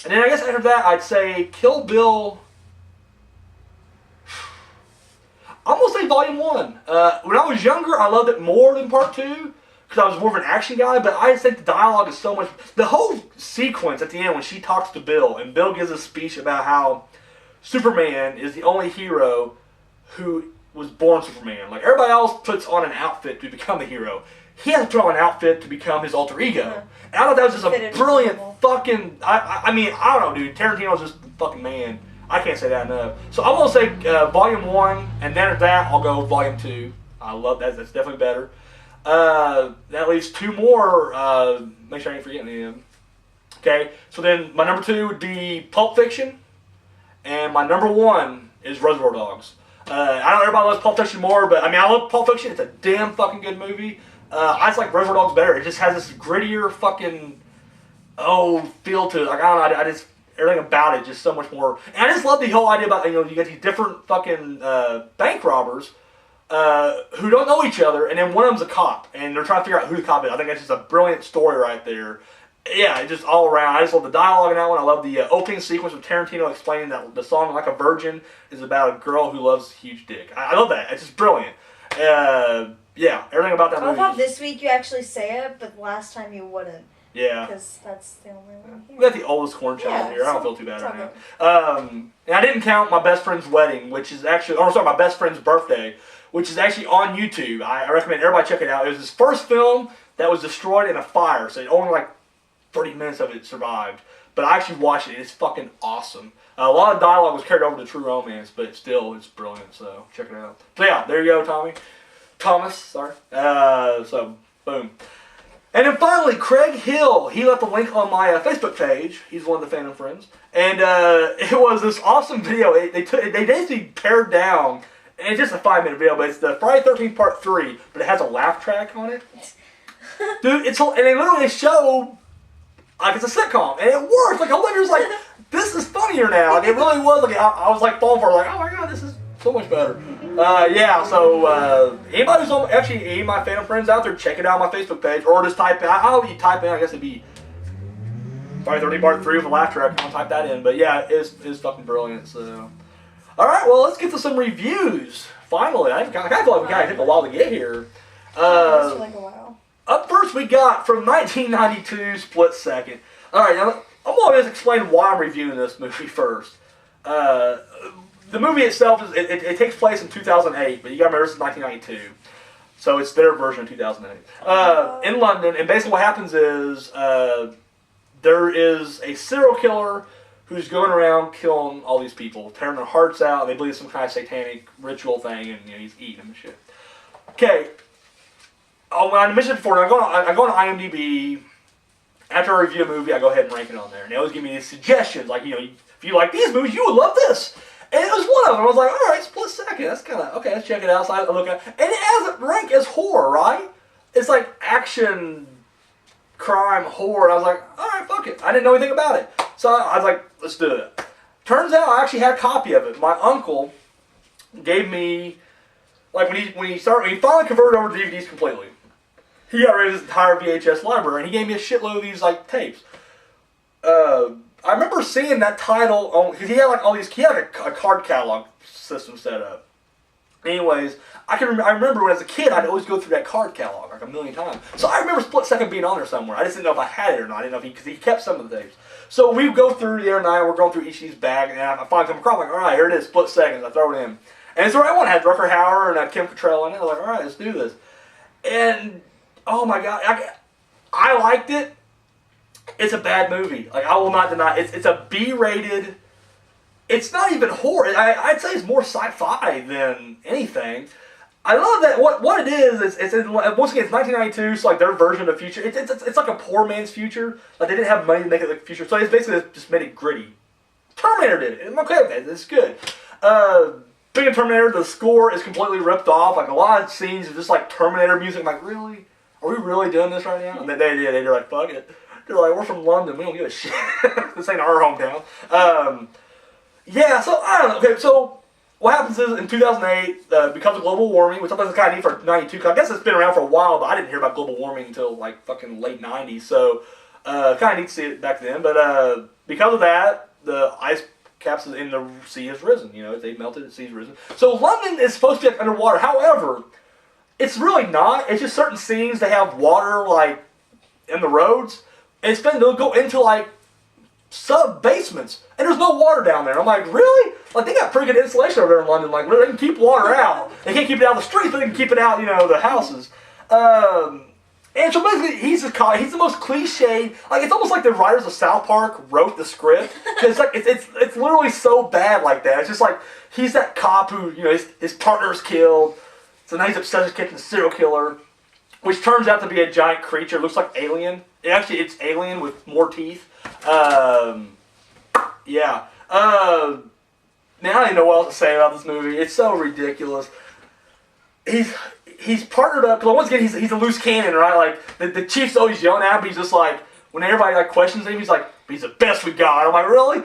then I guess after that, I'd say Kill Bill. I'm going to say Volume 1. When I was younger, I loved it more than Part 2 because I was more of an action guy, but I just think the dialogue is so much... The whole sequence at the end when she talks to Bill, and Bill gives a speech about how Superman is the only hero who was born Superman. Like, everybody else puts on an outfit to become a hero. He has to put on an outfit to become his alter ego.
Yeah.
And I thought that was just a brilliant fucking... I mean, I don't know, dude. Tarantino's just the fucking man. I can't say that enough. So I'm going to say Volume 1, and then after that, I'll go Volume 2. I love that. That's definitely better. That leaves 2 more. Make sure I ain't forgetting any of them. Okay, so then my number 2 would be Pulp Fiction, and my number 1 is Reservoir Dogs. I know everybody loves Pulp Fiction more, but I mean, I love Pulp Fiction. It's a damn fucking good movie. I just like Reservoir Dogs better. It just has this grittier fucking, feel to it. Like, I don't know, I just... Everything about it, just so much more. And I just love the whole idea about, you get these different fucking bank robbers who don't know each other, and then one of them's a cop, and they're trying to figure out who the cop is. I think that's just a brilliant story right there. Yeah, just all around. I just love the dialogue in that one. I love the opening sequence of Tarantino explaining that the song Like a Virgin is about a girl who loves huge dick. I love that. It's just brilliant. Yeah, everything about that movie.
I thought this week you actually say it, but last time you wouldn't.
Yeah.
Because that's the only one here.
We got the oldest corn child here. I don't feel too bad right
okay.
now. And I didn't count my best friend's wedding, which is actually, my best friend's birthday, which is actually on YouTube. I recommend everybody check it out. It was his first film that was destroyed in a fire, so only like 30 minutes of it survived. But I actually watched it. It's fucking awesome. A lot of dialogue was carried over to True Romance, but still, it's brilliant. So check it out. So yeah, there you go, Thomas, sorry. So boom. And then finally, Craig Hill. He left a link on my Facebook page. He's one of the Phantom Friends, and it was this awesome video. They basically pared down, and it's just a 5-minute video, but it's the Friday 13th Part 3, but it has a laugh track on it. Dude, and they literally show like it's a sitcom, and it works. Like, Olinder's like, this is funnier now. Like, it really was. Like, I was like falling for it. Like, oh my god, this is so much better. Yeah, so anybody who's actually any of my Phantom Friends out there, check it out on my Facebook page, or just type in. How would you type in? I guess it'd be Friday 13th Part 3 with a laugh track. I'll type that in. But yeah, it's fucking brilliant. So All right, well, let's get to some reviews. Finally, I kind of feel like we kind of took a while to get here.
For like a while.
Up first, we got from 1992, Split Second. All right, now I'm going to just explain why I'm reviewing this movie first. The movie itself it takes place in 2008, but you got to remember this is 1992, so it's their version of 2008 in London. And basically, what happens is there is a serial killer who's going around killing all these people, tearing their hearts out. They believe it's some kind of satanic ritual thing, and he's eating them and shit. Okay. Oh, when I mentioned it before, I go on IMDb. After I review a movie, I go ahead and rank it on there. And they always give me these suggestions, like, if you like these movies, you would love this. And it was one of them. I was like, all right, Split Second. That's kind of, okay, let's check it out. So I look at it. And it has a rank as horror, right? It's like action, crime, horror. And I was like, all right, fuck it. I didn't know anything about it. So I was like, let's do it. Turns out I actually had a copy of it. My uncle gave me, like, when he finally converted over to DVDs completely, he got rid of his entire VHS library, and he gave me a shitload of these, like, tapes. I remember seeing that title on, because he had like all these, he had like a card catalog system set up. Anyways, I remember when as a kid I'd always go through that card catalog like a million times. So I remember Split Second being on there somewhere. I just didn't know if I had it or not. I didn't know if because he kept some of the tapes. So we go through the other night, we're going through each of these bags, and I finally come across, I'm like, all right, here it is, Split Second. I throw it in. And it's the right one. It had Rucker Hauer and Kim Cattrall in it. I was like, all right, let's do this. And, oh my God, I liked it. It's a bad movie. Like, I will not deny it. It's a B-rated. It's not even horror. I'd say it's more sci-fi than anything. I love that. What it is once again, it's 1992, so like their version of the future. It's like a poor man's future. Like they didn't have money to make it like the future, so it's basically just made it gritty. Terminator did it. I'm okay with that. It's good. Speaking of Terminator, the score is completely ripped off. Like a lot of scenes are just like Terminator music. I'm like, really? Are we really doing this right now? And they did. They're like, fuck it. They're like, we're from London. We don't give a shit. This ain't our hometown. Yeah, so I don't know. Okay, so what happens is in 2008, because of global warming, which I thought was kind of neat for 92, because I guess it's been around for a while, but I didn't hear about global warming until like fucking late 90s. So kind of neat to see it back then. But because of that, the ice caps in the sea has risen. You know, they melted, the sea's risen. So London is supposed to be like underwater. However, it's really not. It's just certain scenes they have water like in the roads. And they'll go into like sub-basements, and there's no water down there. I'm like, really? Like, they got pretty good insulation over there in London. Like, really, they can keep water out. They can't keep it out of the streets, but they can keep it out, the houses. And so basically, he's the most cliched. Like, it's almost like the writers of South Park wrote the script. Cause it's literally so bad like that. It's just like, he's that cop who, his partner's killed. So now he's obsessed with catching a serial killer, which turns out to be a giant creature. It looks like Alien. It's Alien with more teeth. Yeah. Man, I don't even know what else to say about this movie. It's so ridiculous. He's partnered up, because once again, he's a loose cannon, right? Like, the chief's always yelling at him, but he's just like, when everybody like questions him, he's like, he's the best we got. I'm like, really?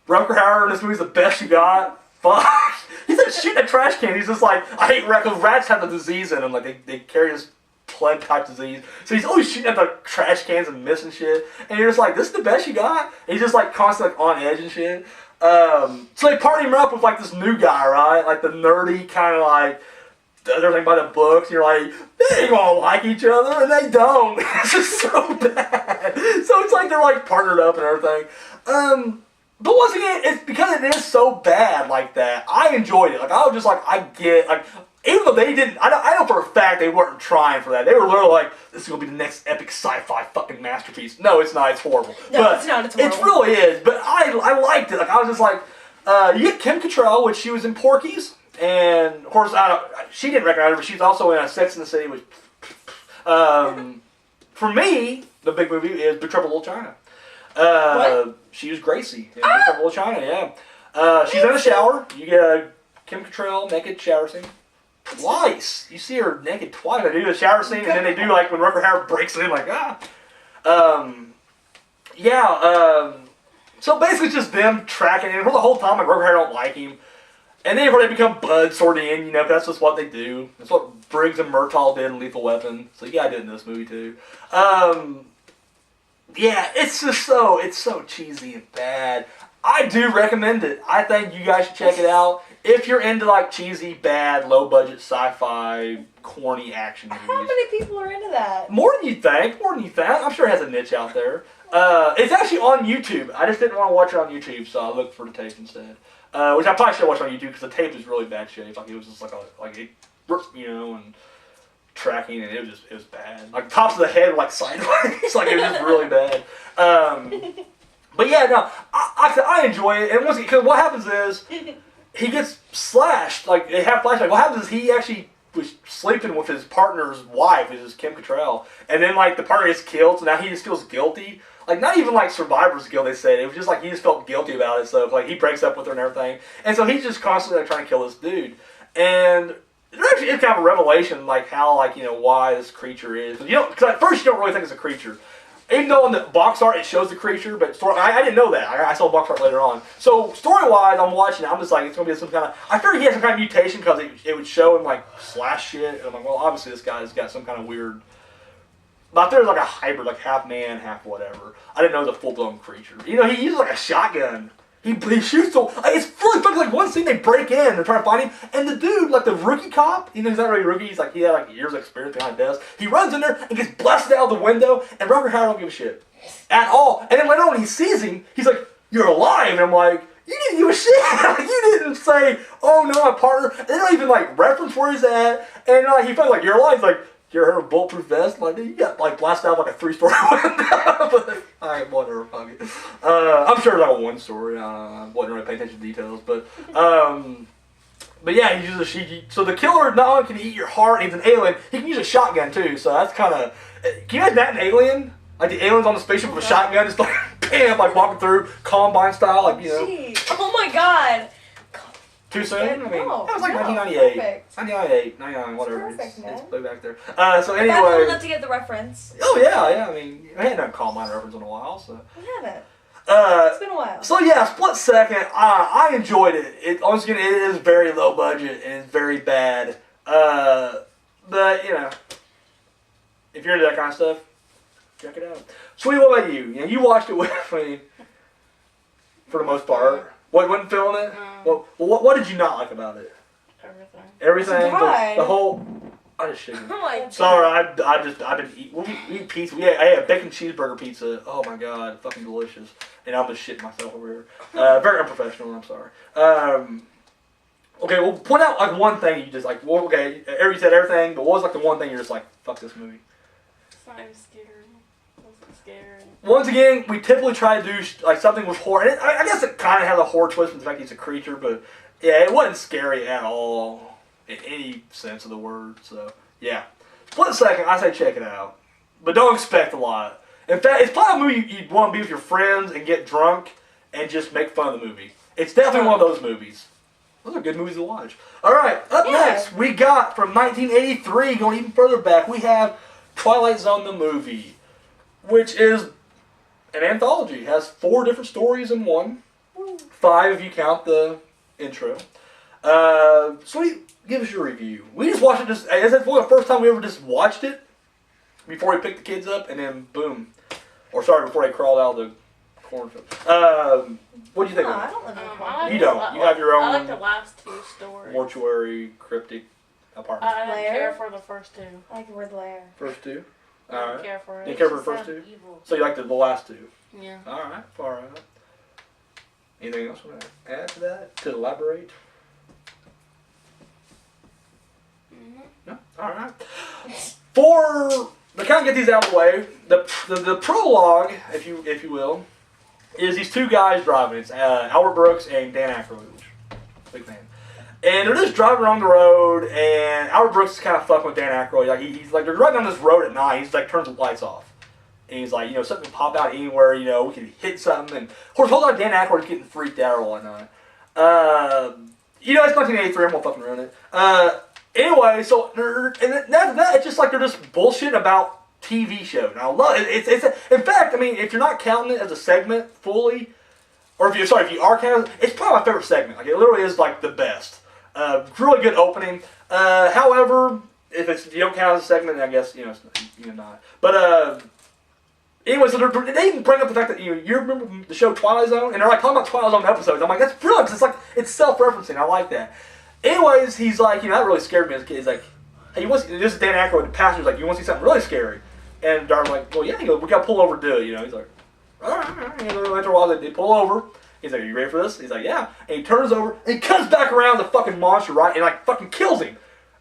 Rucker Hauer in this movie's the best you got? Fuck. He's just shooting a trash can. He's just like, I hate rats, because rats have the disease in them. Like, they carry this plague type disease. So he's always shooting at the trash cans and missing shit. And you're just like, this is the best you got? And he's just like constantly like, on edge and shit. So they partner him up with like this new guy, right? Like the nerdy kind of like, does everything by the books. And you're like, they ain't gonna like each other, and they don't. It's just so bad. So it's like they're like partnered up and everything. But once again, it's because it is so bad like that. I enjoyed it. Like I was just like, I get like, even though they didn't, I know for a fact they weren't trying for that. They were literally like, this is gonna be the next epic sci-fi fucking masterpiece. No, it's not. It's horrible.
No,
but
it's not. It's horrible.
It really is. But I liked it. Like I was just like, you get Kim Cattrall, which she was in Porky's, and of course she didn't recognize her, but she's also in Sex and the City. Which, for me, the big movie is Big Trouble in Little China.
What?
She was Gracie in Big Trouble in Little China. Yeah. She's in a shower. You get a Kim Cattrall naked shower scene. Twice. You see her naked twice. They do the shower scene, and then they do like when Rucker Hauer breaks in, like so basically it's just them tracking him for the whole time. Like Rucker Hauer don't like him, and then they become buds sort of in. That's just what they do. That's what Briggs and Murtaugh did in Lethal Weapon. So you gotta do it in this movie too. Yeah, it's so cheesy and bad. I do recommend it. I think you guys should check it out. if you're into like cheesy, bad, low budget, sci-fi, corny action movies.
How many people are into that?
More than you think. I'm sure it has a niche out there. It's actually on YouTube. I just didn't want to watch it on YouTube, so I looked for the tape instead. Which I probably should watch on YouTube because the tape is really bad shape. Like it was just and tracking, and it was bad. Like tops of the head were like sideways. Like it was just really bad. But yeah, no, I enjoy it. And because what happens is he gets slashed. Like they have flashback. What happens is he actually was sleeping with his partner's wife, which is Kim Cattrall, and then like the partner gets killed, so now he just feels guilty. Like not even like survivor's guilt, they said. It was just like he just felt guilty about it. So like he breaks up with her and everything, and so he's just constantly like, trying to kill this dude. And there actually is kind of a revelation, like how why this creature is. Because at first you don't really think it's a creature. Even though in the box art it shows the creature, but I didn't know that. I saw box art later on. So story-wise, I'm watching it. I'm just like, it's going to be some kind of... I figured he had some kind of mutation because it would show him like slash shit. And I'm like, well, obviously this guy's got some kind of weird... But I thought it was like a hybrid, like half man, half whatever. I didn't know it was a full-blown creature. He uses like a shotgun. He shoots so... It's really funny. Like one scene they break in, they're trying to find him, and the dude, like the rookie cop, he's not really a rookie. He had like years of experience behind a desk. He runs in there and gets blasted out the window, and Robert Howard don't give a shit at all. And then later on, when he sees him, he's like, "You're alive," and I'm like, "You didn't give a shit. You didn't say, 'Oh no, my partner.'" And they don't even like reference where he's at. And like he felt like, "You're alive." He's like, "You ever heard of bulletproof vest?" I'm like, dude, you got like blasted out of like a 3-story window. But alright, whatever. Fuck it. I'm sure it's like a one story. I wasn't really paying attention to details, but yeah, he uses so the killer not only can eat your heart, and he's an alien, he can use a shotgun too. So that's kind of. Can you imagine that in Alien? Like the aliens on the spaceship with a shotgun, just like bam, like walking through Columbine style, like
Jeez. Oh my god.
Too soon? I mean,
No,
that was like
no,
1998.
perfect.
1998, 99, whatever.
It's perfect, man.
It's way back there. So
I'm old
anyway.
enough to get the reference.
Oh yeah. I mean, I hadn't done Columbine reference in a while, so.
We haven't. It's been a while.
So yeah, Split Second. I enjoyed it. Once again, it is very low budget and it's very bad. But if you're into that kind of stuff, check it out. Sweet, what about you? You watched it with me for the most part. Wasn't feeling it? What did you not like about it?
Everything.
Everything?
Why?
The whole... I just shit.
Oh my god.
Sorry, I've been eating... We eat pizza. I ate a bacon cheeseburger pizza. Oh my god, fucking delicious. And I'm just shitting myself over here. Very unprofessional, I'm sorry. Okay, well, point out like one thing you just like... Well, okay, you said everything, but what was like the one thing you're just like, fuck this movie?
It's not even scary. I wasn't scared.
Once again, we typically try to do like something with horror. And I guess it kind of has a horror twist in the fact he's a creature, but yeah, it wasn't scary at all in any sense of the word. So yeah, Split Second, I say check it out, but don't expect a lot. In fact, it's probably a movie you'd want to be with your friends and get drunk and just make fun of the movie. It's definitely one of those movies. Those are good movies to watch. All right, up next we got from 1983, going even further back, we have Twilight Zone the movie, which is an anthology. It has 4 different stories in one. 5 if you count the intro. So give us your review. We just watched it. It's the first time we ever just watched it before we picked the kids up, and then boom. Or sorry, before they crawled out of the cornfield. What do you think of it?
I don't live in a
I
cornfield.
like
You don't. You have your
I like
own
the last 2 stories.
mortuary, cryptic apartment.
I didn't
Lair?
care for the first 2.
I like the word lair.
First 2?
I didn't
Alright.
care for it.
Didn't care for
It
the first
sounded
2?
Evil.
So you like the last 2?
Yeah.
Alright, far out. Anything else you want to add to that? To elaborate? No? Alright. To kind of get these out of the way, the prologue, if you will, is these 2 guys driving. It's Albert Brooks and Dan Aykroyd, which big fan. And they're just driving along the road, and Albert Brooks is kind of fucking with Dan Aykroyd. Like he's like, they're driving down this road at night. He's like, turns the lights off, and he's like, something can pop out anywhere. We can hit something. And of course, whole time Dan Aykroyd's getting freaked out or whatnot. It's 1983. I'm gonna fucking ruin it. Anyway, so and after that, it's just like they're just bullshitting about TV show. Now, I love it. It's in fact, I mean, if you're not counting it as a segment fully, or if you are counting, it's probably my favorite segment. Like it literally is like the best. Really good opening. However, if you don't count as a segment, then I guess it's not. But Anyways, so they even bring up the fact that you remember the show Twilight Zone, and they're like talking about Twilight Zone episodes. I'm like, that's brilliant. 'Cause it's like it's self-referencing. I like that. Anyways, he's like, that really scared me as a kid. He's like, hey, this is Dan Aykroyd, the pastor's like, you want to see something really scary? And Darren's like, well, yeah. He goes, we got to pull over to do it. He's like, all right. After a while, they pull over. He's like, are you ready for this? He's like, yeah. And he turns over, and he comes back around the fucking monster, right? And like fucking kills him.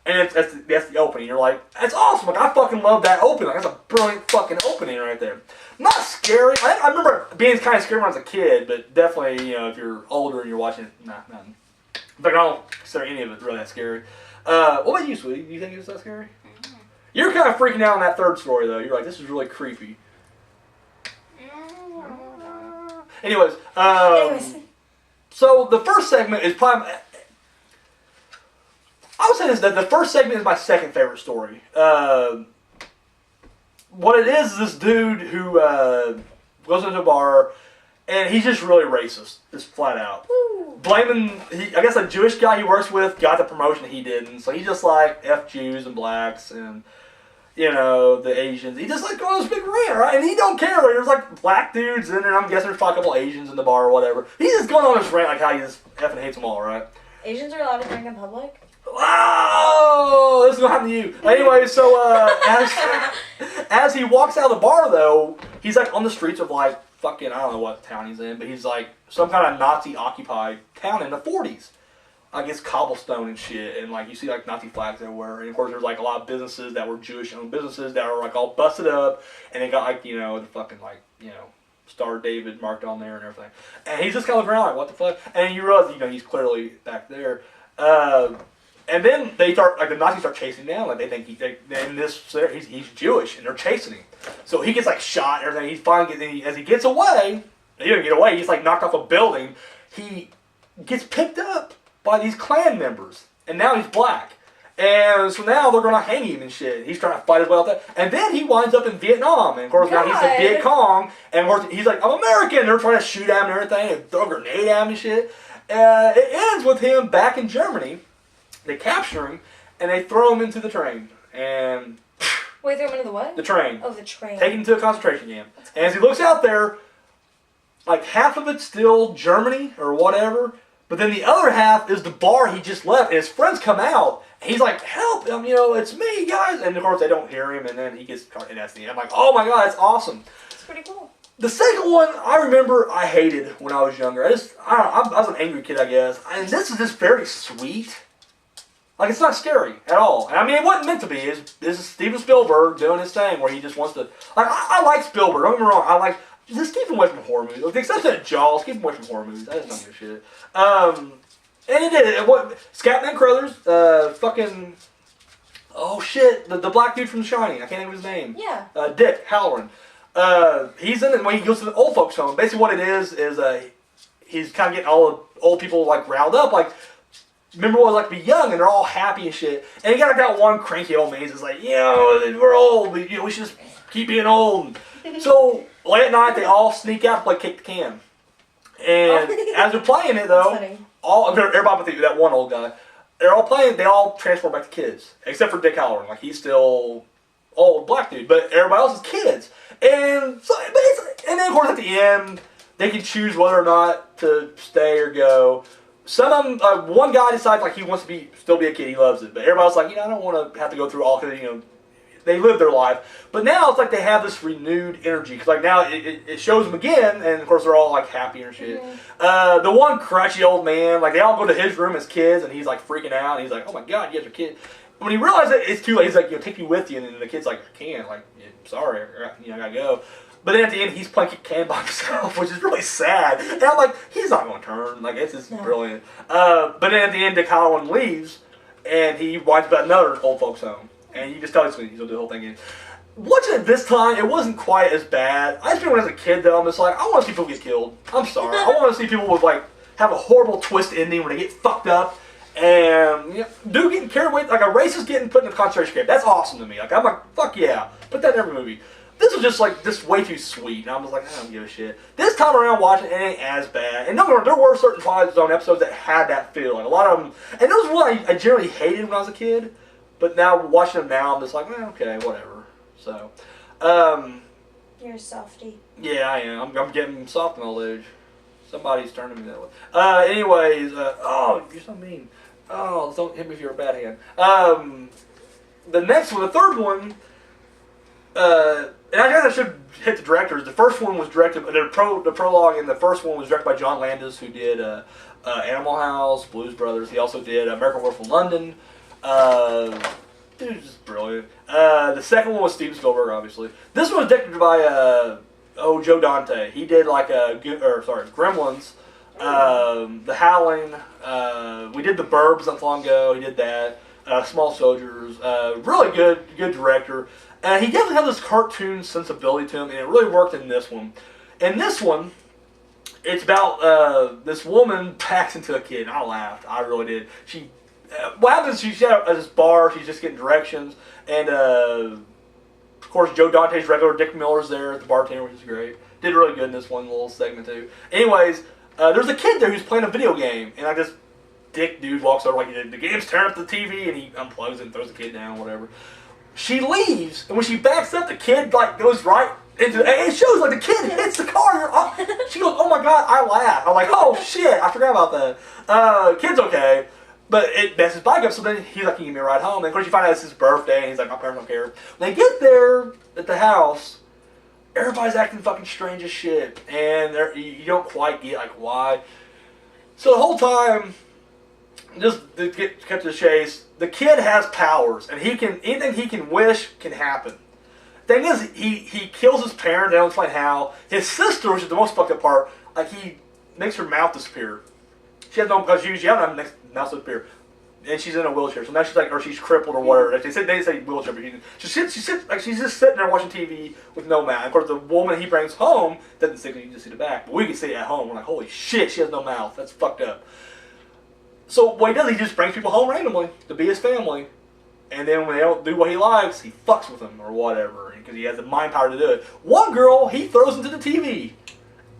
And that's the opening. You're like, that's awesome. Like, I fucking love that opening. Like, that's a brilliant fucking opening right there. Not scary. I remember being kind of scary when I was a kid, but definitely, if you're older and you're watching it, nothing. In fact, I don't consider any of it really that scary. What about you, sweetie? Do you think it was that scary? Mm-hmm. You're kind of freaking out on that third story, though. You're like, this is really creepy. Anyways, so the first segment is probably... I would say this, that the first segment is my second favorite story. What it is this dude who goes into a bar, and he's just really racist, just flat out. Woo. Blaming, I guess a Jewish guy he works with got the promotion he didn't, so he just like F Jews and blacks and, the Asians. He just like goes on this big rant, right? And he don't care. There's like black dudes in there, and I'm guessing there's probably a couple Asians in the bar or whatever. He's just going on this rant like how he just effing hates them all, right?
Asians are allowed to drink in public?
Wow, this is gonna happen to you. Anyway, so as he walks out of the bar, though, he's like on the streets of like fucking, I don't know what town he's in, but he's like some kind of Nazi-occupied town in the 40s. I guess cobblestone and shit, and like you see like Nazi flags everywhere, and of course there's like a lot of businesses that were Jewish-owned businesses that are like all busted up, and they got like the fucking like Star David marked on there and everything. And he's just kind of looking around like, what the fuck? And you realize he's clearly back there. And then they start, like the Nazis start chasing him down, like they think he's Jewish, and they're chasing him. So he gets like shot and everything. He's finally as he gets away, he doesn't get away. He's like knocked off a building. He gets picked up by these Klan members, and now he's black. And so now they're gonna hang him and shit. He's trying to fight his way out there, and then he winds up in Vietnam. And of course now he's in Viet Cong, and of course he's like, I'm American. They're trying to shoot at him and everything, and throw a grenade at him and shit. It ends with him back in Germany. They capture him, and they throw him into the train. And
wait, throw him into the what?
The train.
Oh, the train.
Take him to a concentration camp. And as he looks out there, like half of it's still Germany or whatever, but then the other half is the bar he just left. And his friends come out, and he's like, help him, it's me, guys. And of course they don't hear him, and then he gets caught, and that's the end. I'm like, oh my god, that's awesome.
It's pretty cool.
The second one, I remember I hated when I was younger. I was an angry kid, I guess. And this is just very sweet. Like, it's not scary at all. And I mean, it wasn't meant to be. This is Steven Spielberg doing his thing where he just wants to... Like, I like Spielberg. Don't get me wrong. Just keep him away from horror movies. With the exception of Jaws, keep him away from horror movies. I just don't give a shit. And it did. Scatman Crothers, fucking... Oh, shit. The black dude from The Shining. I can't think of his name.
Yeah.
Dick Halloran. He's in it when he goes to the old folks home. Basically what it is he's kind of getting all the old people, like, riled up. Like... Remember what it was like to be young, and they're all happy and shit. And you got like that one cranky old man who's like, we're old, but we should just keep being old. So late at night, they all sneak out to play kick the can. And as they're playing it, though, everybody but that one old guy, they're all playing. They all transform back to kids, except for Dick Halloran. Like he's still old black dude, but everybody else is kids. And so, and then of course at the end, they can choose whether or not to stay or go. Some of them, one guy decides like he wants to still be a kid. He loves it, but everybody's like, I don't want to have to go through all because they live their life. But now it's like they have this renewed energy because like now it shows them again, and of course they're all like happy and shit. Mm-hmm. The one crutchy old man, like they all go to his room as kids, and he's like freaking out. And he's like, oh my god, you guys are kids. When he realizes that it's too late, he's like, take me with you, and then the kid's like, I can't, like, sorry, I gotta go. But then at the end, he's playing can by himself, which is really sad. And I'm like, he's not going to turn. Like, it's just brilliant. But then at the end, Dick Halloran leaves, and he winds up at another old folks' home. And you just tell he's going to do the whole thing again. Watching it this time, it wasn't quite as bad. I just remember when I was a kid, though, I'm just like, I want to see people get killed. I'm sorry. I want to see people with, like, have a horrible twist ending when they get fucked up. And dude getting carried away, like a racist getting put in a concentration camp. That's awesome to me. Like, I'm like, fuck yeah. Put that in every movie. This was just way too sweet, and I was like, I don't give a shit. This time around watching it ain't as bad. And no, there were certain Twilight Zone episodes that had that feel. Like a lot of them, and those were one I generally hated when I was a kid. But now watching them now, I'm just like, okay, whatever. So,
You're a softie.
Yeah, I am. I'm getting soft in old age. Somebody's turning me that way. Anyways, oh, you're so mean. Oh, don't hit me if you're a bad hand. The next one, the third one, and I guess I should hit the directors. The first one was directed, the prologue in the first one was directed by John Landis, who did Animal House, Blues Brothers. He also did American Werewolf in London. Dude's just brilliant. The second one was Steven Spielberg, obviously. This one was directed by Joe Dante. He did Gremlins, The Howling. We did The Burbs not long ago. He did that. Small Soldiers. Really good director. He definitely has this cartoon sensibility to him, and it really worked in this one. In this one, it's about this woman packs into a kid. And I laughed. I really did. What happens is she's at this bar. She's just getting directions, and of course Joe Dante's regular Dick Miller's there at the bartender, which is great. Did really good in this one little segment too. Anyways, there's a kid there who's playing a video game, and this dick dude walks over like the game's tearing up the TV, and he unplugs it and throws the kid down, whatever. She leaves, and when she backs up, the kid goes right into. And it shows the kid hits the car. She goes, "Oh my god!" I laugh. I'm like, "Oh shit! I forgot about that." Kid's okay. But it messes his bike up, so then he's like, "Can you give me a ride home?" And of course, you find out it's his birthday, and he's like, "My parents don't care." When they get there at the house, everybody's acting fucking strange as shit, and you don't quite get why. So the whole time, just to get cut to the chase, the kid has powers, and anything he can wish can happen. Thing is, he kills his parents. They don't explain how. His sister, which is the most fucked up part, he makes her mouth disappear. She has no, because she doesn't have mouth disappear, and she's in a wheelchair. So now she's or she's crippled or whatever. They say wheelchair, but she's just sitting there watching TV with no mouth. And of course, the woman he brings home doesn't see, you can just see the back, but we can see it at home. We're like, holy shit, she has no mouth. That's fucked up. So what he does, he just brings people home randomly to be his family, and then when they don't do what he likes, he fucks with them or whatever, because he has the mind power to do it. One girl, he throws into the TV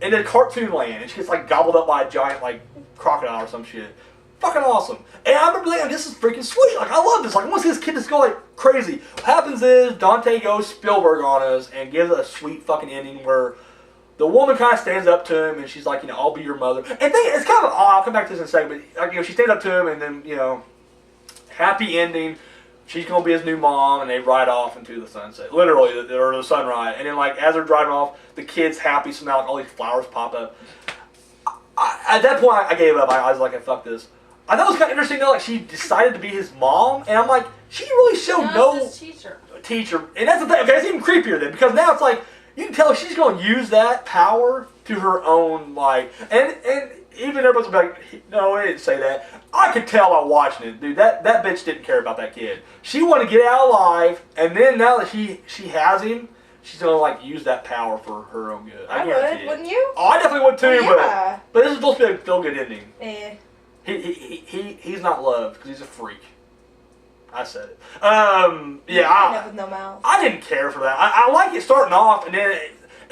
in a cartoon land, and she gets gobbled up by a giant crocodile or some shit. Fucking awesome. And I remember thinking, this is freaking sweet. I love this. I want to see this kid just go crazy. What happens is Dante goes Spielberg on us and gives it a sweet fucking ending where the woman kind of stands up to him and she's like, I'll be your mother. And it's kind of odd. I'll come back to this in a second. But she stands up to him and then, happy ending. She's going to be his new mom, and they ride off into the sunset. Literally, or the sunrise. And then, as they're driving off, the kid's happy, so now all these flowers pop up. At that point, I gave up. I was like, fuck this. I thought it was kind of interesting, though, she decided to be his mom, and I'm like, she really showed no teacher. And that's the thing. Okay, it's even creepier then, because now it's you can tell she's going to use that power to her own, and even everybody's like, no, I didn't say that. I could tell by watching it, dude. That bitch didn't care about that kid. She wanted to get out alive, and then now that she has him, she's gonna use that power for her own good. I guarantee
would, wouldn't you?
Oh, I definitely would too.
Well, yeah.
But this is supposed to be a feel good ending.
Eh.
He's not loved because he's a freak. I said it.
Yeah. With no mouth.
I didn't care for that. I like it starting off, and then.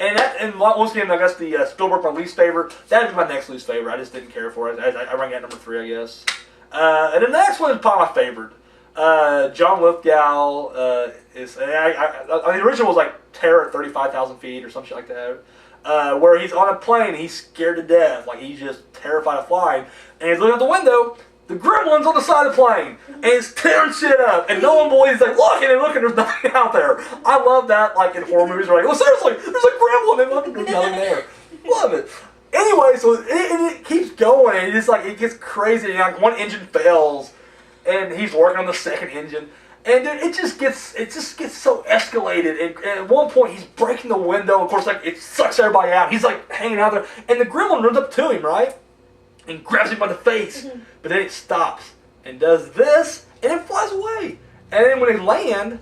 And once again, I guess the Spielberg, my least favorite. That'd be my next least favorite. I just didn't care for it. I rank it at number 3, I guess. And then the next one is probably my favorite. John Lithgow is. The original was Terror at 35,000 feet or some shit like that. Where he's on a plane, he's scared to death, he's just terrified of flying, and he's looking out the window. The gremlin's on the side of the plane, and it's tearing shit up, and no one believes look, and they look, and there's nothing out there. I love that, in horror movies, where seriously, there's a gremlin, and look, and there's nothing there. Love it. Anyway, so it keeps going, and it gets crazy, and one engine fails, and he's working on the second engine, and dude, it just gets so escalated, and at one point, he's breaking the window, of course, it sucks everybody out, he's hanging out there, and the gremlin runs up to him, right? And grabs him by the face, but then it stops and does this, and it flies away. And then when they land,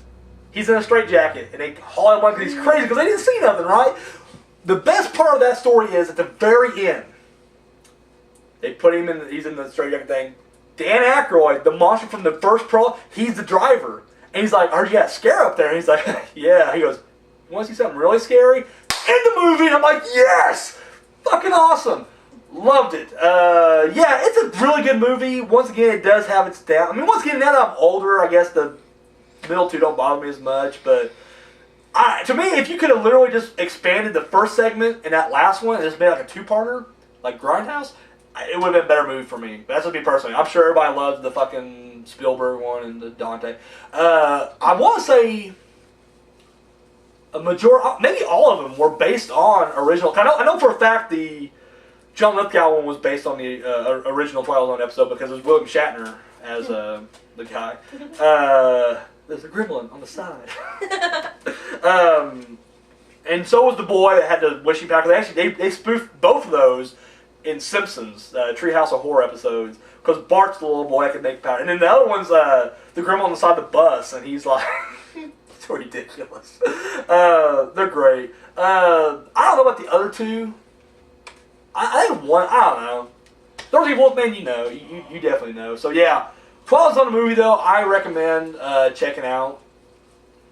he's in a straitjacket, and they haul him because he's crazy because they didn't see nothing, right? The best part of that story is at the very end, they put him in. He's in the straitjacket thing. Dan Aykroyd, the monster from the first Pro, he's the driver, and he's like, "Oh, you got a scare up there?" And he's like, "Yeah." He goes, "You want to see something really scary?" In the movie, and I'm like, "Yes, fucking awesome." Loved it. Yeah, it's a really good movie. Once again, it does have its down. Once again, now that I'm older, I guess the middle two don't bother me as much. But to me, if you could have literally just expanded the first segment and that last one and just made like a two-parter, like Grindhouse, it would have been a better movie for me. That's just me personally. I'm sure everybody loves the fucking Spielberg one and the Dante. I want to say a majority, maybe all of them, were based on original. I know for a fact the John Lithgow one was based on the original Twilight Zone episode because it was William Shatner as the guy. There's a gremlin on the side. And so was the boy that had the wishing power. They spoofed both of those in Simpsons, Treehouse of Horror episodes, because Bart's the little boy that can make power. And then the other one's the gremlin on the side of the bus, and he's like, it's ridiculous. They're great. I don't know about the other two. I think one, I don't know. Dorothy Wolfman, you know. You definitely know. So yeah, Twilight Zone movie, though, I recommend checking out.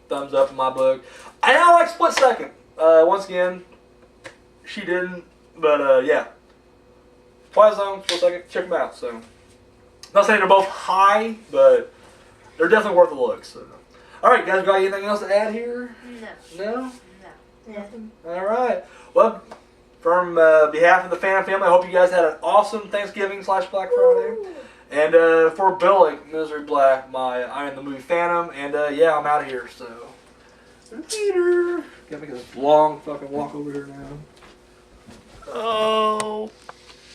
Thumbs up in my book. And I like Split Second. Once again, she didn't, but yeah. Twilight Zone, Split Second, check them out. So, not saying they're both high, but they're definitely worth a look. So, all right, guys, got anything else to add here? No.
Nothing.
All right. Well, from behalf of the fan family, I hope you guys had an awesome Thanksgiving/Black Friday. And for Bilak and Misery Black, I am the movie Phantom, and yeah, I'm out of here. So, later. Gotta make a long fucking walk over here now.